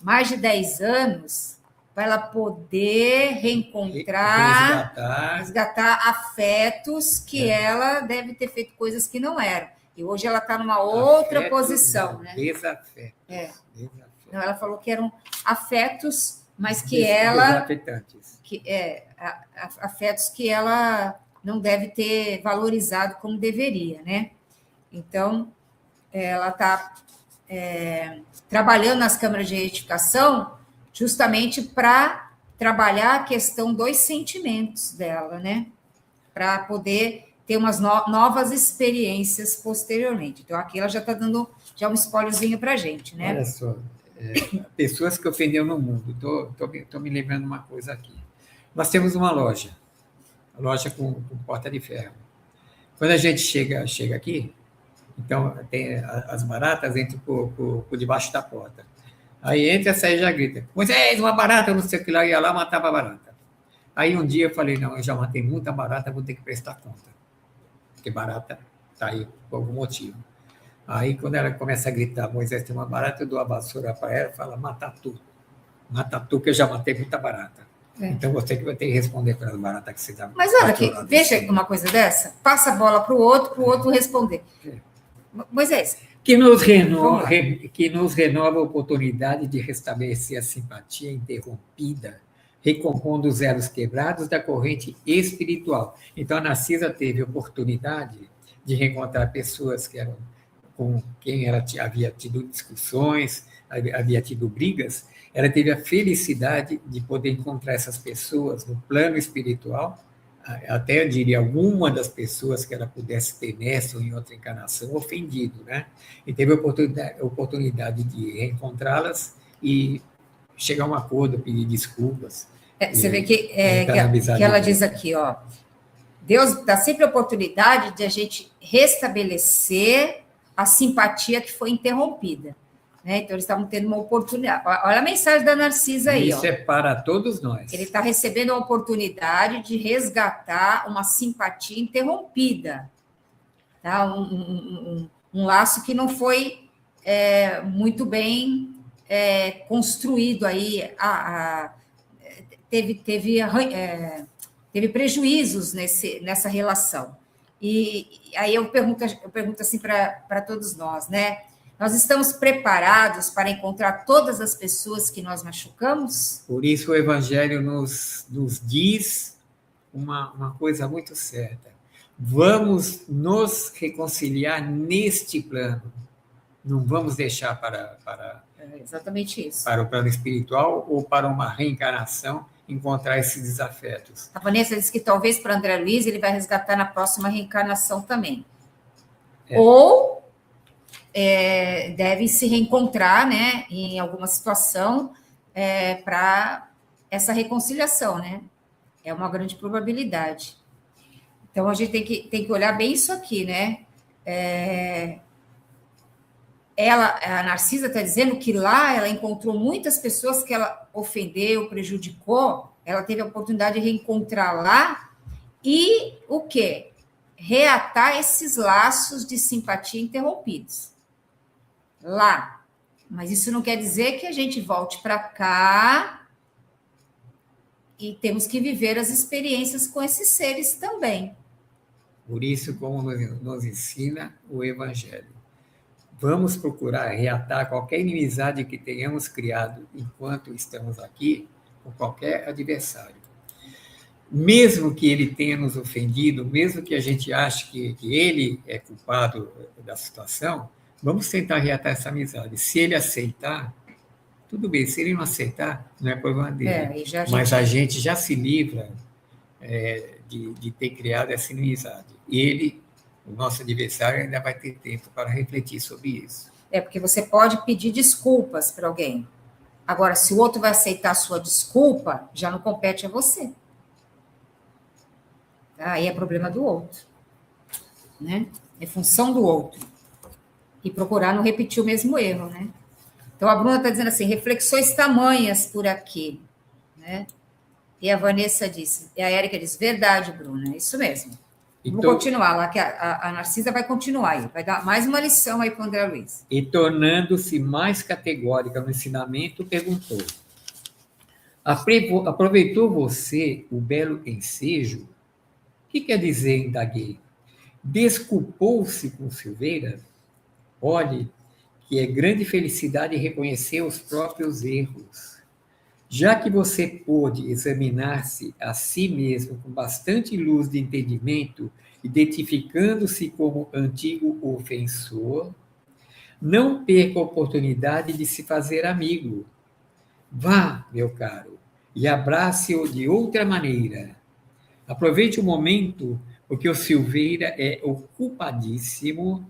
mais de 10 anos, para ela poder reencontrar, resgatar afetos que ela deve ter feito coisas que não eram. E hoje ela está numa outra posição, né? Desafetos. Não, ela falou que eram afetos, mas que ela... afetos que ela não deve ter valorizado como deveria, né? Então, ela está trabalhando nas câmaras de retificação justamente para trabalhar a questão dos sentimentos dela, né? Para poder ter umas novas experiências posteriormente. Então, aqui ela já está dando um spoilerzinho para a gente, né? Olha só, pessoas que ofenderam no mundo. Estou me lembrando uma coisa aqui. Nós temos uma loja com porta de ferro. Quando a gente chega aqui, então tem as baratas entram por debaixo da porta. Aí entra e sai e já grita, Moisés, uma barata, não sei o que lá, ia lá, matava a barata. Aí um dia eu falei, não, eu já matei muita barata, vou ter que prestar conta. Porque barata está aí por algum motivo. Aí quando ela começa a gritar, Moisés, tem uma barata, eu dou a vassoura para ela e falo, mata tu, que eu já matei muita barata. Então você que vai ter que responder pelas baratas que você dá. Mas olha aqui, veja uma coisa dessa, passa a bola para o outro responder. Moisés... Que nos renova a oportunidade de restabelecer a simpatia interrompida, recompondo os elos quebrados da corrente espiritual. Então, a Narcisa teve a oportunidade de reencontrar pessoas que eram com quem ela havia tido discussões, havia tido brigas. Ela teve a felicidade de poder encontrar essas pessoas no plano espiritual, até eu diria, alguma das pessoas que ela pudesse ter nessa ou em outra encarnação ofendido, né? E teve a oportunidade de reencontrá-las e chegar a um acordo, pedir desculpas. Você vê que ela diz aqui, ó, Deus dá sempre a oportunidade de a gente restabelecer a simpatia que foi interrompida. Né? Então, eles estavam tendo uma oportunidade. Olha a mensagem da Narcisa aí. Isso é para todos nós. Ele está recebendo a oportunidade de resgatar uma simpatia interrompida. Tá? Um laço que não foi muito bem construído aí. Teve prejuízos nessa relação. E aí eu pergunto assim para todos nós, né? Nós estamos preparados para encontrar todas as pessoas que nós machucamos? Por isso o Evangelho nos diz uma coisa muito certa. Vamos nos reconciliar neste plano. Não vamos deixar para exatamente isso. Para o plano espiritual ou para uma reencarnação encontrar esses desafetos. A Vanessa disse que talvez para André Luiz ele vai resgatar na próxima reencarnação também. Ou deve se reencontrar, né, em alguma situação para essa reconciliação, né? É uma grande probabilidade. Então, a gente tem que olhar bem isso aqui, né? A Narcisa está dizendo que lá ela encontrou muitas pessoas que ela ofendeu, prejudicou, ela teve a oportunidade de reencontrar lá e o quê? Reatar esses laços de simpatia interrompidos. Lá. Mas isso não quer dizer que a gente volte para cá e temos que viver as experiências com esses seres também. Por isso, como nos ensina o Evangelho, vamos procurar reatar qualquer inimizade que tenhamos criado enquanto estamos aqui com qualquer adversário. Mesmo que ele tenha nos ofendido, mesmo que a gente ache que ele é culpado da situação, vamos tentar reatar essa amizade. Se ele aceitar, tudo bem. Se ele não aceitar, não é problema dele. Mas a gente já se livra de ter criado essa inimizade. Ele, o nosso adversário, ainda vai ter tempo para refletir sobre isso. Porque você pode pedir desculpas para alguém. Agora, se o outro vai aceitar a sua desculpa, já não compete a você. Aí é problema do outro. Né? É função do outro. E procurar não repetir o mesmo erro, né? Então, a Bruna está dizendo assim, reflexões tamanhas por aqui, né? E a Vanessa disse, e a Érica diz, verdade, Bruna, é isso mesmo. Então, vou continuar lá, que a Narcisa vai continuar aí, vai dar mais uma lição aí para o André Luiz. E tornando-se mais categórica no ensinamento, perguntou, aproveitou você o belo ensejo? O que quer dizer, indaguei? Desculpou-se com Silveira? Olhe, que é grande felicidade reconhecer os próprios erros. Já que você pôde examinar-se a si mesmo com bastante luz de entendimento, identificando-se como antigo ofensor, não perca a oportunidade de se fazer amigo. Vá, meu caro, e abrace-o de outra maneira. Aproveite o momento, porque o Silveira é ocupadíssimo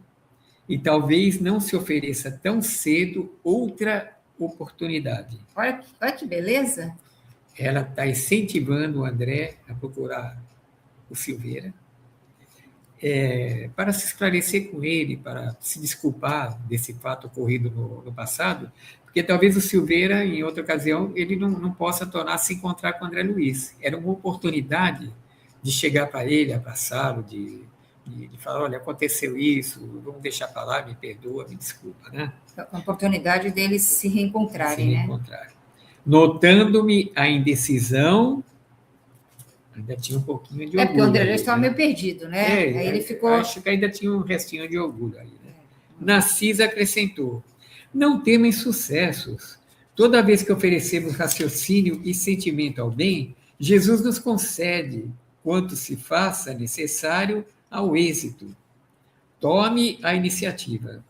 e talvez não se ofereça tão cedo outra oportunidade. Olha que beleza. Ela está incentivando o André a procurar o Silveira para se esclarecer com ele, para se desculpar desse fato ocorrido no passado, porque talvez o Silveira, em outra ocasião, ele não possa tornar-se encontrar com o André Luiz. Era uma oportunidade de chegar para ele, abraçá-lo, de falar, olha, aconteceu isso, vamos deixar para lá, me perdoa, me desculpa, né? A oportunidade deles se reencontrarem, né? Notando-me a indecisão, ainda tinha um pouquinho de orgulho. Porque o André já estava meio perdido, né? Aí ele ficou... Acho que ainda tinha um restinho de orgulho aí, né? Narcisa acrescentou, não temem sucessos. Toda vez que oferecemos raciocínio e sentimento ao bem, Jesus nos concede quanto se faça necessário ao êxito. Tome a iniciativa.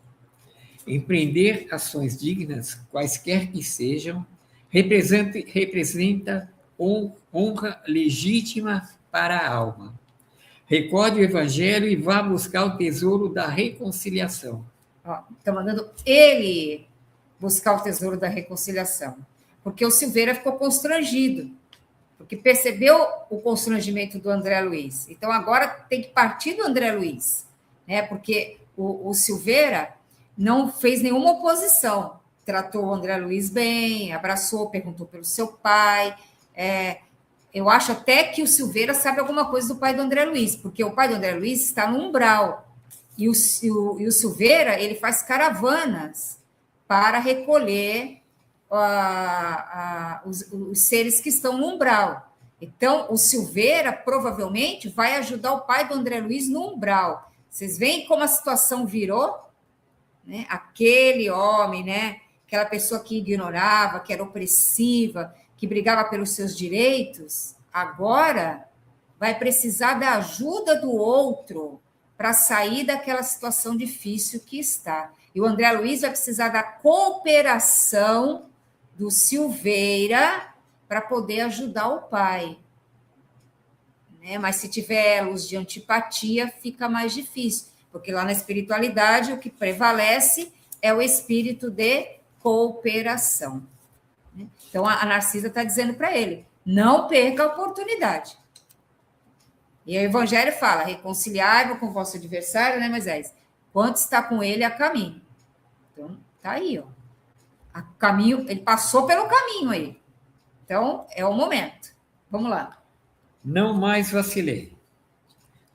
Empreender ações dignas, quaisquer que sejam, representa honra legítima para a alma. Recorde o Evangelho e vá buscar o tesouro da reconciliação. Está mandando ele buscar o tesouro da reconciliação. Porque o Silveira ficou constrangido, porque percebeu o constrangimento do André Luiz. Então, agora tem que partir do André Luiz, né? Porque o Silveira não fez nenhuma oposição. Tratou o André Luiz bem, abraçou, perguntou pelo seu pai. Eu acho até que o Silveira sabe alguma coisa do pai do André Luiz, porque o pai do André Luiz está no umbral. E o Silveira, ele faz caravanas para recolher os seres que estão no umbral. Então, o Silveira provavelmente vai ajudar o pai do André Luiz no umbral. Vocês veem como a situação virou? Né? Aquele homem, né? Aquela pessoa que ignorava, que era opressiva, que brigava pelos seus direitos, agora vai precisar da ajuda do outro para sair daquela situação difícil que está. E o André Luiz vai precisar da cooperação do Silveira para poder ajudar o pai. Né? Mas se tiver elos de antipatia, fica mais difícil, porque lá na espiritualidade o que prevalece é o espírito de cooperação. Então, a Narcisa está dizendo para ele, não perca a oportunidade. E o Evangelho fala, reconciliai-vos com o vosso adversário, né, Moisés? Quanto está com ele a caminho. Então, tá aí, ó. A caminho, ele passou pelo caminho aí. Então, é o momento. Vamos lá. Não mais vacilei.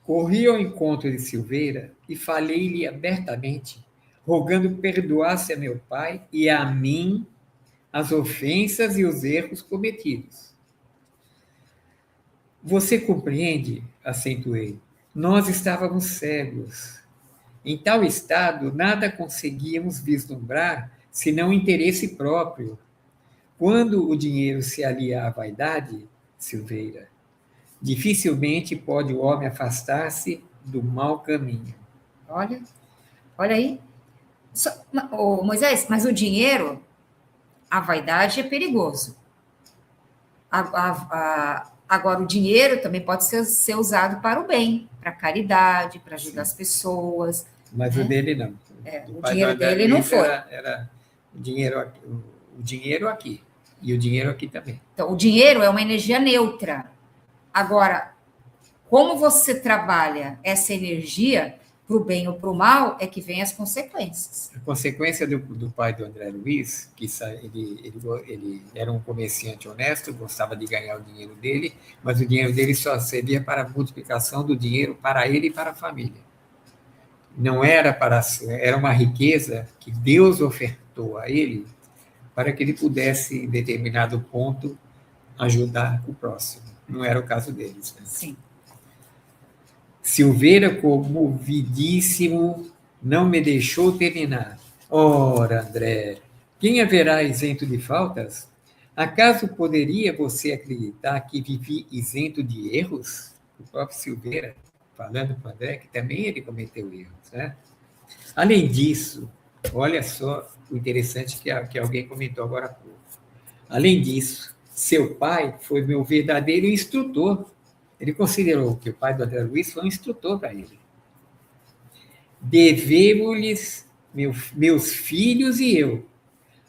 Corri ao encontro de Silveira e falei-lhe abertamente, rogando perdoasse a meu pai e a mim as ofensas e os erros cometidos. Você compreende? Acentuei. Nós estávamos cegos. Em tal estado, nada conseguíamos vislumbrar senão interesse próprio. Quando o dinheiro se alia à vaidade, Silveira, dificilmente pode o homem afastar-se do mau caminho. Olha aí. Moisés, mas o dinheiro, a vaidade é perigoso. Agora, o dinheiro também pode ser usado para o bem, para a caridade, para ajudar as pessoas. Mas o dele não. O dinheiro dele não foi. Era o dinheiro aqui. E o dinheiro aqui também. Então, o dinheiro é uma energia neutra. Agora, como você trabalha essa energia para o bem ou para o mal, é que vem as consequências. A consequência do pai do André Luiz, que ele era um comerciante honesto, gostava de ganhar o dinheiro dele, mas o dinheiro dele só servia para a multiplicação do dinheiro para ele e para a família. Não era era uma riqueza que Deus ofertou a ele para que ele pudesse, em determinado ponto, ajudar o próximo. Não era o caso deles. Né? Sim. Silveira, comovidíssimo, não me deixou terminar. Ora, André, quem haverá isento de faltas? Acaso poderia você acreditar que vivi isento de erros? O próprio Silveira, falando com o André, que também ele cometeu erros. Né? Além disso, olha só o interessante que alguém comentou agora há pouco. Além disso, seu pai foi meu verdadeiro instrutor. Ele considerou que o pai do André Luiz foi um instrutor para ele. Devemos-lhes, meus filhos e eu,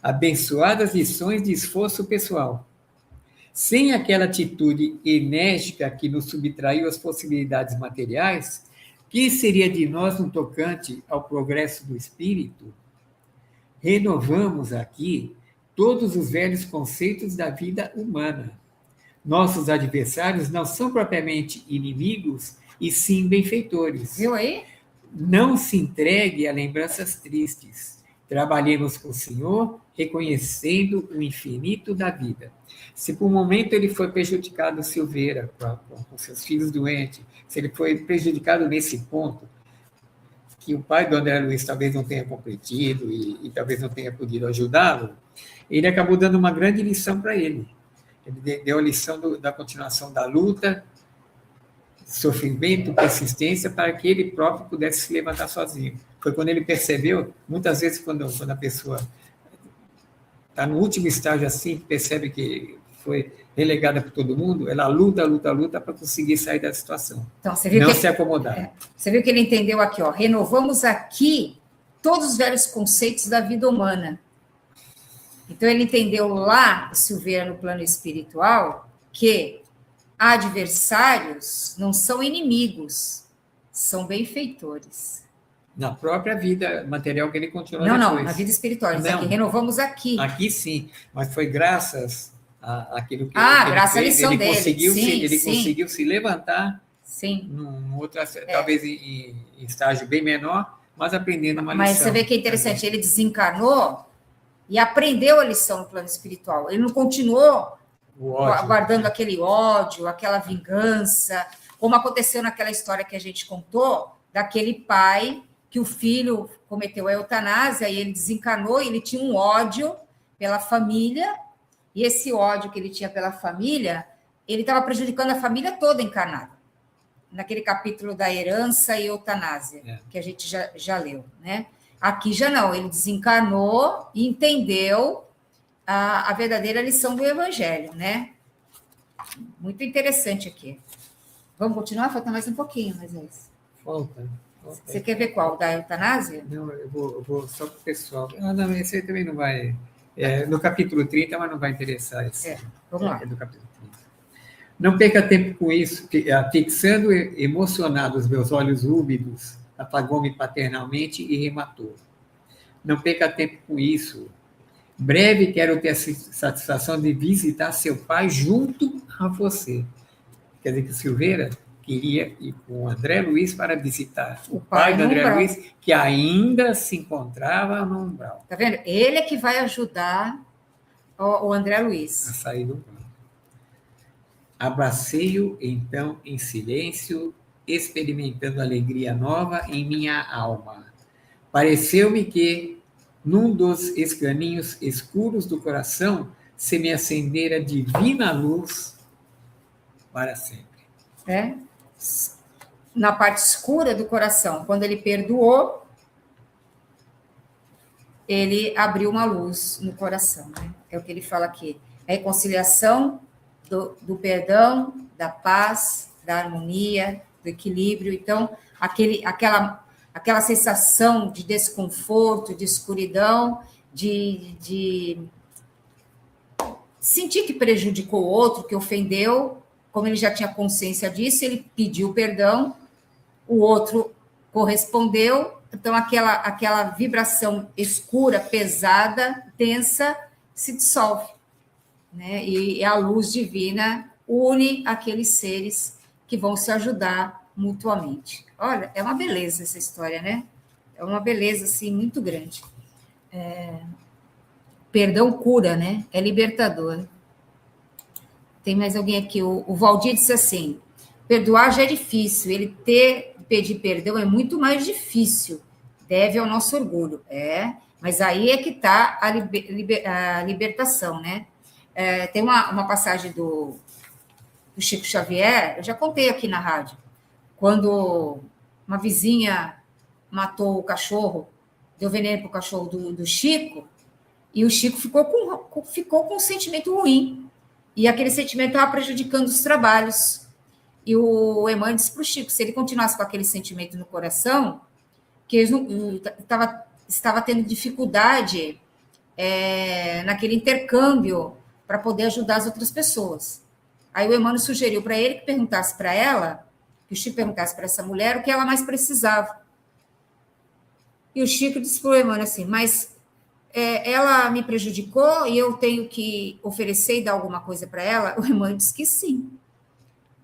abençoadas lições de esforço pessoal. Sem aquela atitude enérgica que nos subtraiu as possibilidades materiais, que seria de nós no tocante ao progresso do espírito? Renovamos aqui todos os velhos conceitos da vida humana. Nossos adversários não são propriamente inimigos, e sim benfeitores. Viu aí? Não se entregue a lembranças tristes. Trabalhemos com o Senhor, reconhecendo o infinito da vida. Se por um momento ele foi prejudicado, Silveira, com seus filhos doentes, se ele foi prejudicado nesse ponto, que o pai do André Luiz talvez não tenha compreendido e talvez não tenha podido ajudá-lo, ele acabou dando uma grande lição para ele. Ele deu a lição da continuação da luta, sofrimento, persistência, para que ele próprio pudesse se levantar sozinho. Foi quando ele percebeu, muitas vezes, quando a pessoa está no último estágio assim, percebe que foi relegada por todo mundo, ela luta para conseguir sair da situação. Então, você viu não que se acomodar. Você viu que ele entendeu aqui, ó, renovamos aqui todos os velhos conceitos da vida humana. Então, ele entendeu lá, o Silveira, no plano espiritual, que adversários não são inimigos, são benfeitores. Na própria vida material que ele continua Não, depois. não, na vida espiritual. Ele diz Não. aqui, renovamos aqui. Aqui sim, mas foi graças àquilo que graças à ele fez, lição ele dele. conseguiu, Sim, ele sim. conseguiu se levantar Sim. num outro, talvez em estágio bem menor, mas aprendendo uma lição. Mas você vê que é interessante, ele desencarnou e aprendeu a lição no plano espiritual. Ele não continuou guardando aquele ódio, aquela vingança, como aconteceu naquela história que a gente contou, daquele pai que o filho cometeu a eutanásia e ele desencarnou e ele tinha um ódio pela família, e esse ódio que ele tinha pela família, ele estava prejudicando a família toda encarnada. Naquele capítulo da herança e eutanásia, que a gente já leu, né? Aqui já não, ele desencarnou e entendeu a verdadeira lição do Evangelho, né? Muito interessante aqui. Vamos continuar? Falta mais um pouquinho, mas é isso. Falta. Você quer ver qual? Da eutanásia? Não, eu vou só para o pessoal. Não, esse aí também não vai... no capítulo 30, mas não vai interessar esse. Vamos lá. É do capítulo 30. Não perca tempo com isso, fixando emocionado os meus olhos úmidos, apagou-me paternalmente e rematou. Não perca tempo com isso. Breve quero ter a satisfação de visitar seu pai junto a você. Quer dizer que o Silveira queria ir com o André Luiz para visitar o pai do André Luiz, que ainda se encontrava no umbral. Tá vendo? Ele é que vai ajudar o André Luiz a sair do umbral. Abracei-o, então, em silêncio, experimentando alegria nova em minha alma. Pareceu-me que, num dos escaninhos escuros do coração, se me acendera divina luz para sempre. Na parte escura do coração, quando ele perdoou, ele abriu uma luz no coração, né? É o que ele fala aqui. A reconciliação do perdão, da paz, da harmonia, do equilíbrio. Então, aquela sensação de desconforto, de escuridão, de sentir que prejudicou o outro, que ofendeu, como ele já tinha consciência disso, ele pediu perdão, o outro correspondeu, então aquela vibração escura, pesada, densa, se dissolve, né? E a luz divina une aqueles seres que vão se ajudar mutuamente. Olha, é uma beleza essa história, né? É uma beleza, assim, muito grande. Perdão cura, né? É libertador. Tem mais alguém aqui? O Valdir disse assim, perdoar já é difícil, pedir perdão é muito mais difícil, deve ao nosso orgulho. Mas aí é que está a libertação, né? Tem uma passagem do Chico Xavier, eu já contei aqui na rádio, quando uma vizinha matou o cachorro, deu veneno para o cachorro do Chico, e o Chico ficou com um sentimento ruim, e aquele sentimento estava prejudicando os trabalhos. E o Emmanuel disse para o Chico, se ele continuasse com aquele sentimento no coração, que ele estava tendo dificuldade naquele intercâmbio para poder ajudar as outras pessoas. Aí o Emmanuel sugeriu para ele que perguntasse para ela, que o Chico perguntasse para essa mulher o que ela mais precisava. E o Chico disse para o Emmanuel assim, mas ela me prejudicou e eu tenho que oferecer e dar alguma coisa para ela? O Emmanuel disse que sim.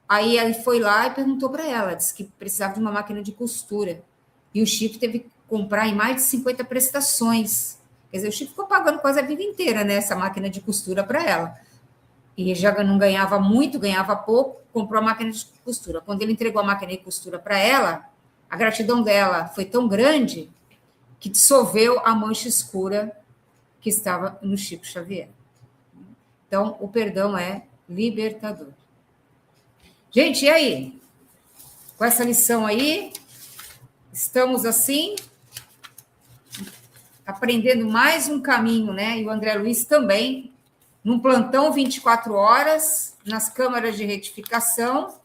Aí ele foi lá e perguntou para ela, disse que precisava de uma máquina de costura. E o Chico teve que comprar em mais de 50 prestações. Quer dizer, o Chico ficou pagando quase a vida inteira, né, essa máquina de costura para ela. E já não ganhava muito, ganhava pouco, comprou a máquina de costura. Quando ele entregou a máquina de costura para ela, a gratidão dela foi tão grande que dissolveu a mancha escura que estava no Chico Xavier. Então, o perdão é libertador. Gente, e aí? Com essa lição aí, estamos assim, aprendendo mais um caminho, né? E o André Luiz também num plantão 24 horas, nas câmaras de retificação.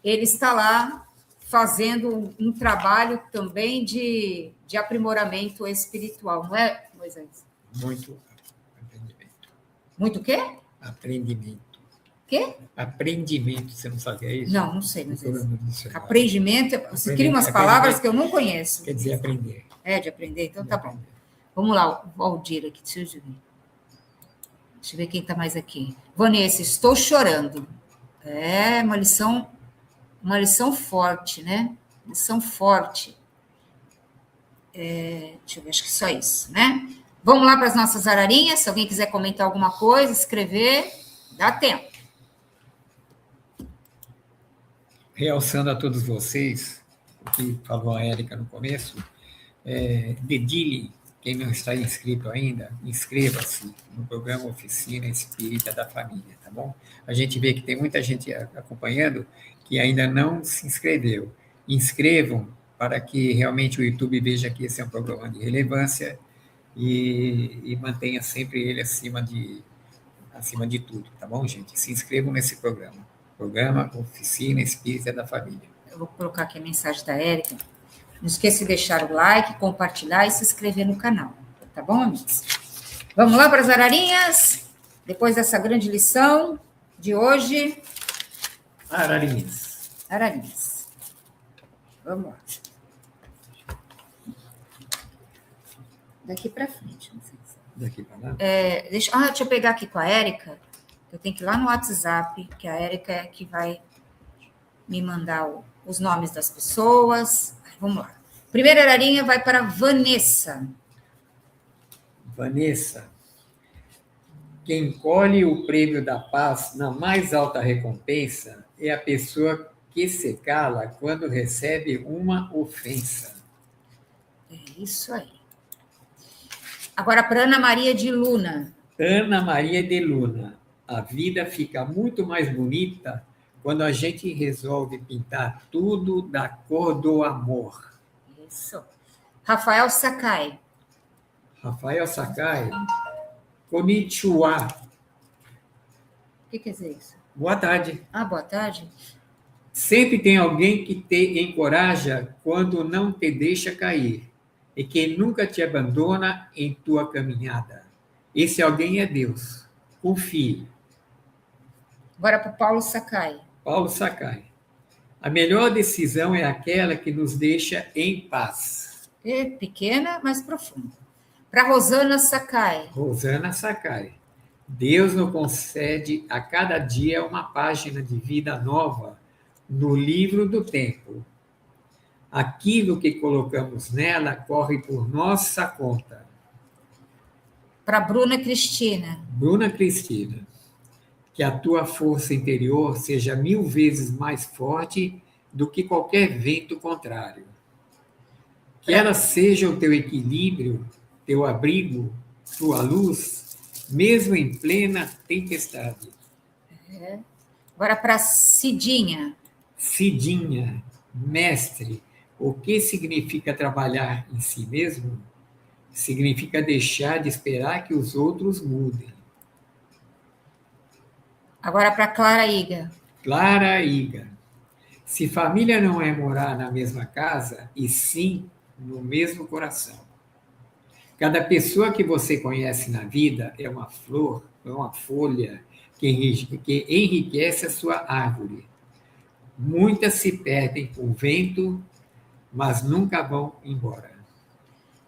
Ele está lá fazendo um trabalho também de aprimoramento espiritual, não é, Moisés? Muito aprendimento. Muito o quê? Aprendimento. Quê? Aprendimento, você não sabe o que é isso? Não sei, Moisés. Procura no dicionário. Aprendimento, você cria umas palavras que eu não conheço. Quer dizer aprender. É, de aprender? Então tá bom. Vamos lá, o Valdir aqui, deixa eu ver. Deixa eu ver quem está mais aqui. Vanessa, estou chorando. É uma lição forte, né? Lição forte. Deixa eu ver, acho que só isso, né? Vamos lá para as nossas ararinhas. Se alguém quiser comentar alguma coisa, escrever, dá tempo. Realçando a todos vocês, o que falou a Érica no começo, dedilhe, quem não está inscrito ainda, inscreva-se no programa Oficina Espírita da Família, tá bom? A gente vê que tem muita gente acompanhando que ainda não se inscreveu. Inscrevam para que realmente o YouTube veja que esse é um programa de relevância e mantenha sempre ele acima de tudo, tá bom, gente? Se inscrevam nesse programa. Programa Oficina Espírita da Família. Eu vou colocar aqui a mensagem da Érica. Não esqueça de deixar o like, compartilhar e se inscrever no canal. Tá bom, amigos? Vamos lá para as ararinhas? Depois dessa grande lição de hoje. Ararinhas. Ararinhas. Vamos lá. Daqui para frente. Não sei se... Daqui para lá? deixa eu pegar aqui com a Érica. Eu tenho que ir lá no WhatsApp, que a Érica é que vai me mandar os nomes das pessoas. Vamos lá. Primeira ararinha vai para Vanessa. Vanessa, quem colhe o prêmio da paz na mais alta recompensa é a pessoa que se cala quando recebe uma ofensa. É isso aí. Agora para Ana Maria de Luna. Ana Maria de Luna, a vida fica muito mais bonita quando a gente resolve pintar tudo da cor do amor. Isso. Rafael Sakai. Rafael Sakai, konnichiwa. O que quer dizer isso? Boa tarde. Boa tarde. Sempre tem alguém que te encoraja quando não te deixa cair e que nunca te abandona em tua caminhada. Esse alguém é Deus. Confie. Agora para o Paulo Sakai. Paulo Sakai. A melhor decisão é aquela que nos deixa em paz. É pequena, mas profunda. Para Rosana Sakai. Rosana Sakai. Deus nos concede a cada dia uma página de vida nova no livro do tempo. Aquilo que colocamos nela corre por nossa conta. Para Bruna Cristina. Bruna Cristina. Que a tua força interior seja 1000 vezes mais forte do que qualquer vento contrário. Que ela seja o teu equilíbrio, teu abrigo, tua luz, mesmo em plena tempestade. Agora para Cidinha. Cidinha, mestre, o que significa trabalhar em si mesmo? Significa deixar de esperar que os outros mudem. Agora para Clara Iga. Clara Iga. Se família não é morar na mesma casa, e sim no mesmo coração. Cada pessoa que você conhece na vida é uma flor, é uma folha que enriquece a sua árvore. Muitas se perdem com o vento, mas nunca vão embora.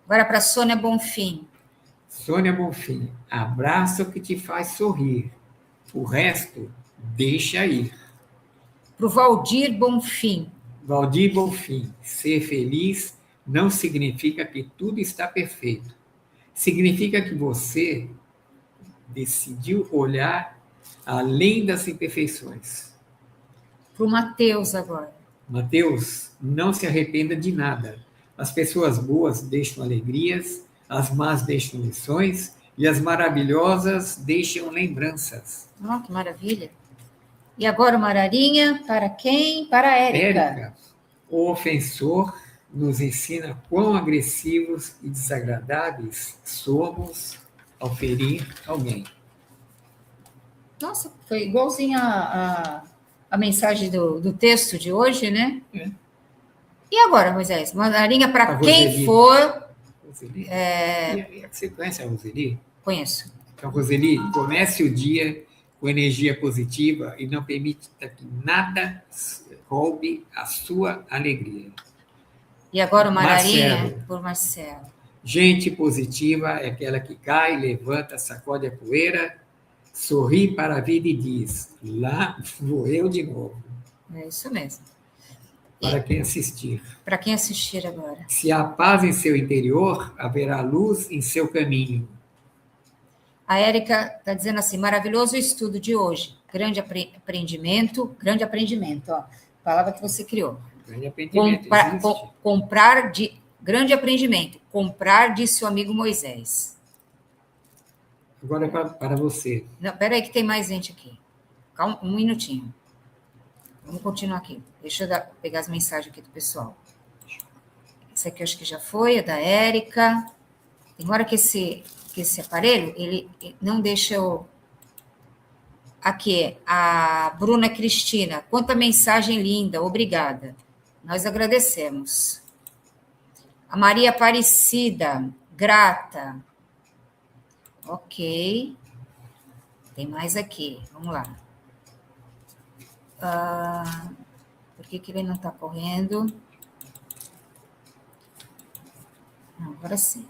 Agora para Sônia Bonfim. Sônia Bonfim, abraça o que te faz sorrir. O resto, deixa ir. Para o Valdir Bonfim. Valdir Bonfim, ser feliz não significa que tudo está perfeito. Significa que você decidiu olhar além das imperfeições. Para o Mateus agora. Mateus, não se arrependa de nada. As pessoas boas deixam alegrias, as más deixam lições e as maravilhosas deixam lembranças. Que maravilha. E agora uma ararinha para quem? Para a Érica. Érica, o ofensor nos ensina quão agressivos e desagradáveis somos ao ferir alguém. Nossa, foi igualzinho a mensagem do texto de hoje, né? É. E agora, Moisés? Mandarinha para A quem Roseli. for. Roseli? Você conhece a Roseli? Conheço. Então, Roseli, comece o dia com energia positiva e não permita que nada roube a sua alegria. E agora o Mararinha Marcelo. por Marcelo. Gente positiva é aquela que cai, levanta, sacode a poeira, sorri para a vida e diz: lá vou eu de novo. É isso mesmo. Para quem assistir. Para quem assistir agora. Se há paz em seu interior, haverá luz em seu caminho. A Érica está dizendo assim: maravilhoso o estudo de hoje. Grande aprendimento, ó. Palavra que você criou. Grande aprendimento. Comprar de. Grande aprendimento. Comprar, disse o amigo Moisés. Agora é para você. Não, peraí que tem mais gente aqui. Calma, um minutinho. Vamos continuar aqui. Deixa eu pegar as mensagens aqui do pessoal. Esse aqui eu acho que já foi, é da Érica. Tem hora que esse aparelho, ele não deixa eu... Aqui, a Bruna Cristina. Quanta mensagem linda, obrigada. Nós agradecemos. A Maria Aparecida, grata. Ok. Tem mais aqui, vamos lá. Por que ele não está correndo? Não, agora sim.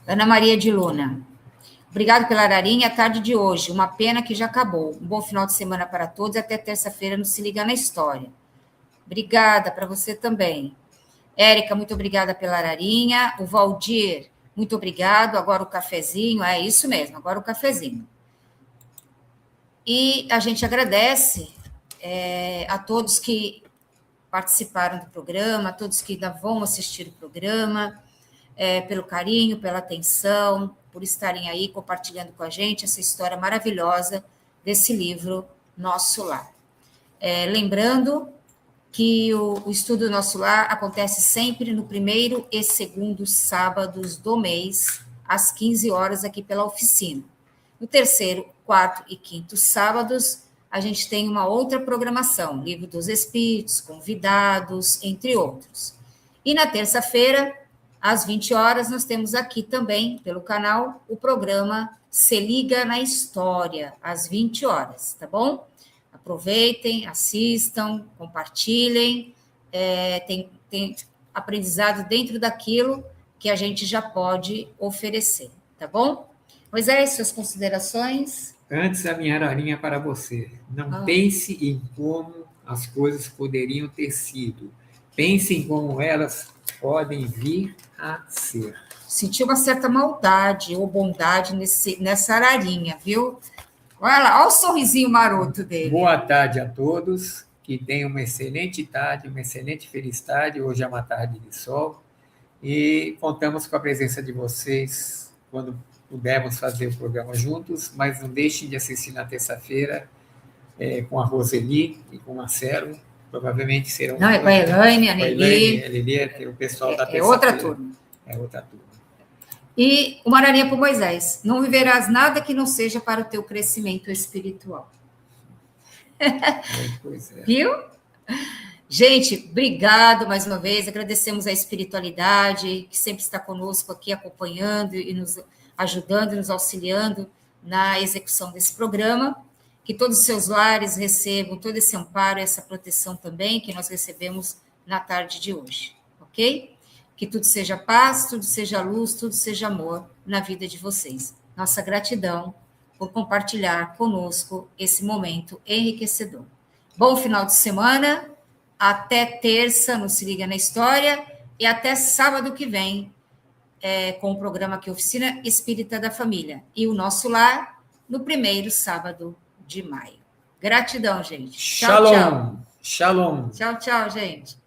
Ana Maria de Luna. Obrigado pela ararinha, a tarde de hoje. Uma pena que já acabou. Um bom final de semana para todos. Até terça-feira no Se Liga na História. Obrigada para você também. Érica, muito obrigada pela ararinha. O Valdir, muito obrigado. Agora o cafezinho. É isso mesmo, agora o cafezinho. E a gente agradece a todos que participaram do programa, a todos que ainda vão assistir o programa, pelo carinho, pela atenção, por estarem aí compartilhando com a gente essa história maravilhosa desse livro Nosso Lar. Lembrando que o estudo Nosso Lar acontece sempre no primeiro e segundo sábados do mês, às 15 horas, aqui pela oficina. No terceiro, quarto e quinto sábados, a gente tem uma outra programação, Livro dos Espíritos, convidados, entre outros. E na terça-feira, às 20 horas, nós temos aqui também, pelo canal, o programa Se Liga na História, às 20 horas, tá bom? Aproveitem, assistam, compartilhem, tem aprendizado dentro daquilo que a gente já pode oferecer, tá bom? Moisés, suas considerações? Antes, a minha ararinha para você. Não pense em como as coisas poderiam ter sido. Pense em como elas podem vir a ser. Senti uma certa maldade ou bondade nessa ararinha, viu? Olha lá, olha o sorrisinho maroto dele. Boa tarde a todos, que tenham uma excelente tarde, uma excelente feliz tarde. Hoje é uma tarde de sol e contamos com a presença de vocês quando pudermos fazer o programa juntos, mas não deixem de assistir na terça-feira com a Roseli e com o Marcelo. Provavelmente serão... Não, é com a Elaine, a Nelly, o pessoal da terça-feira. É outra turma. É outra turma. E uma ararinha para Moisés. Não viverás nada que não seja para o teu crescimento espiritual. Pois é. Viu? Gente, obrigado mais uma vez. Agradecemos a espiritualidade que sempre está conosco aqui, acompanhando e nos ajudando e nos auxiliando na execução desse programa. Que todos os seus lares recebam todo esse amparo e essa proteção também que nós recebemos na tarde de hoje. Ok? Que tudo seja paz, tudo seja luz, tudo seja amor na vida de vocês. Nossa gratidão por compartilhar conosco esse momento enriquecedor. Bom final de semana, até terça no Se Liga na História e até sábado que vem com o programa aqui Oficina Espírita da Família e o Nosso Lar no primeiro sábado de maio. Gratidão, gente. Shalom. Shalom. Tchau, tchau, gente.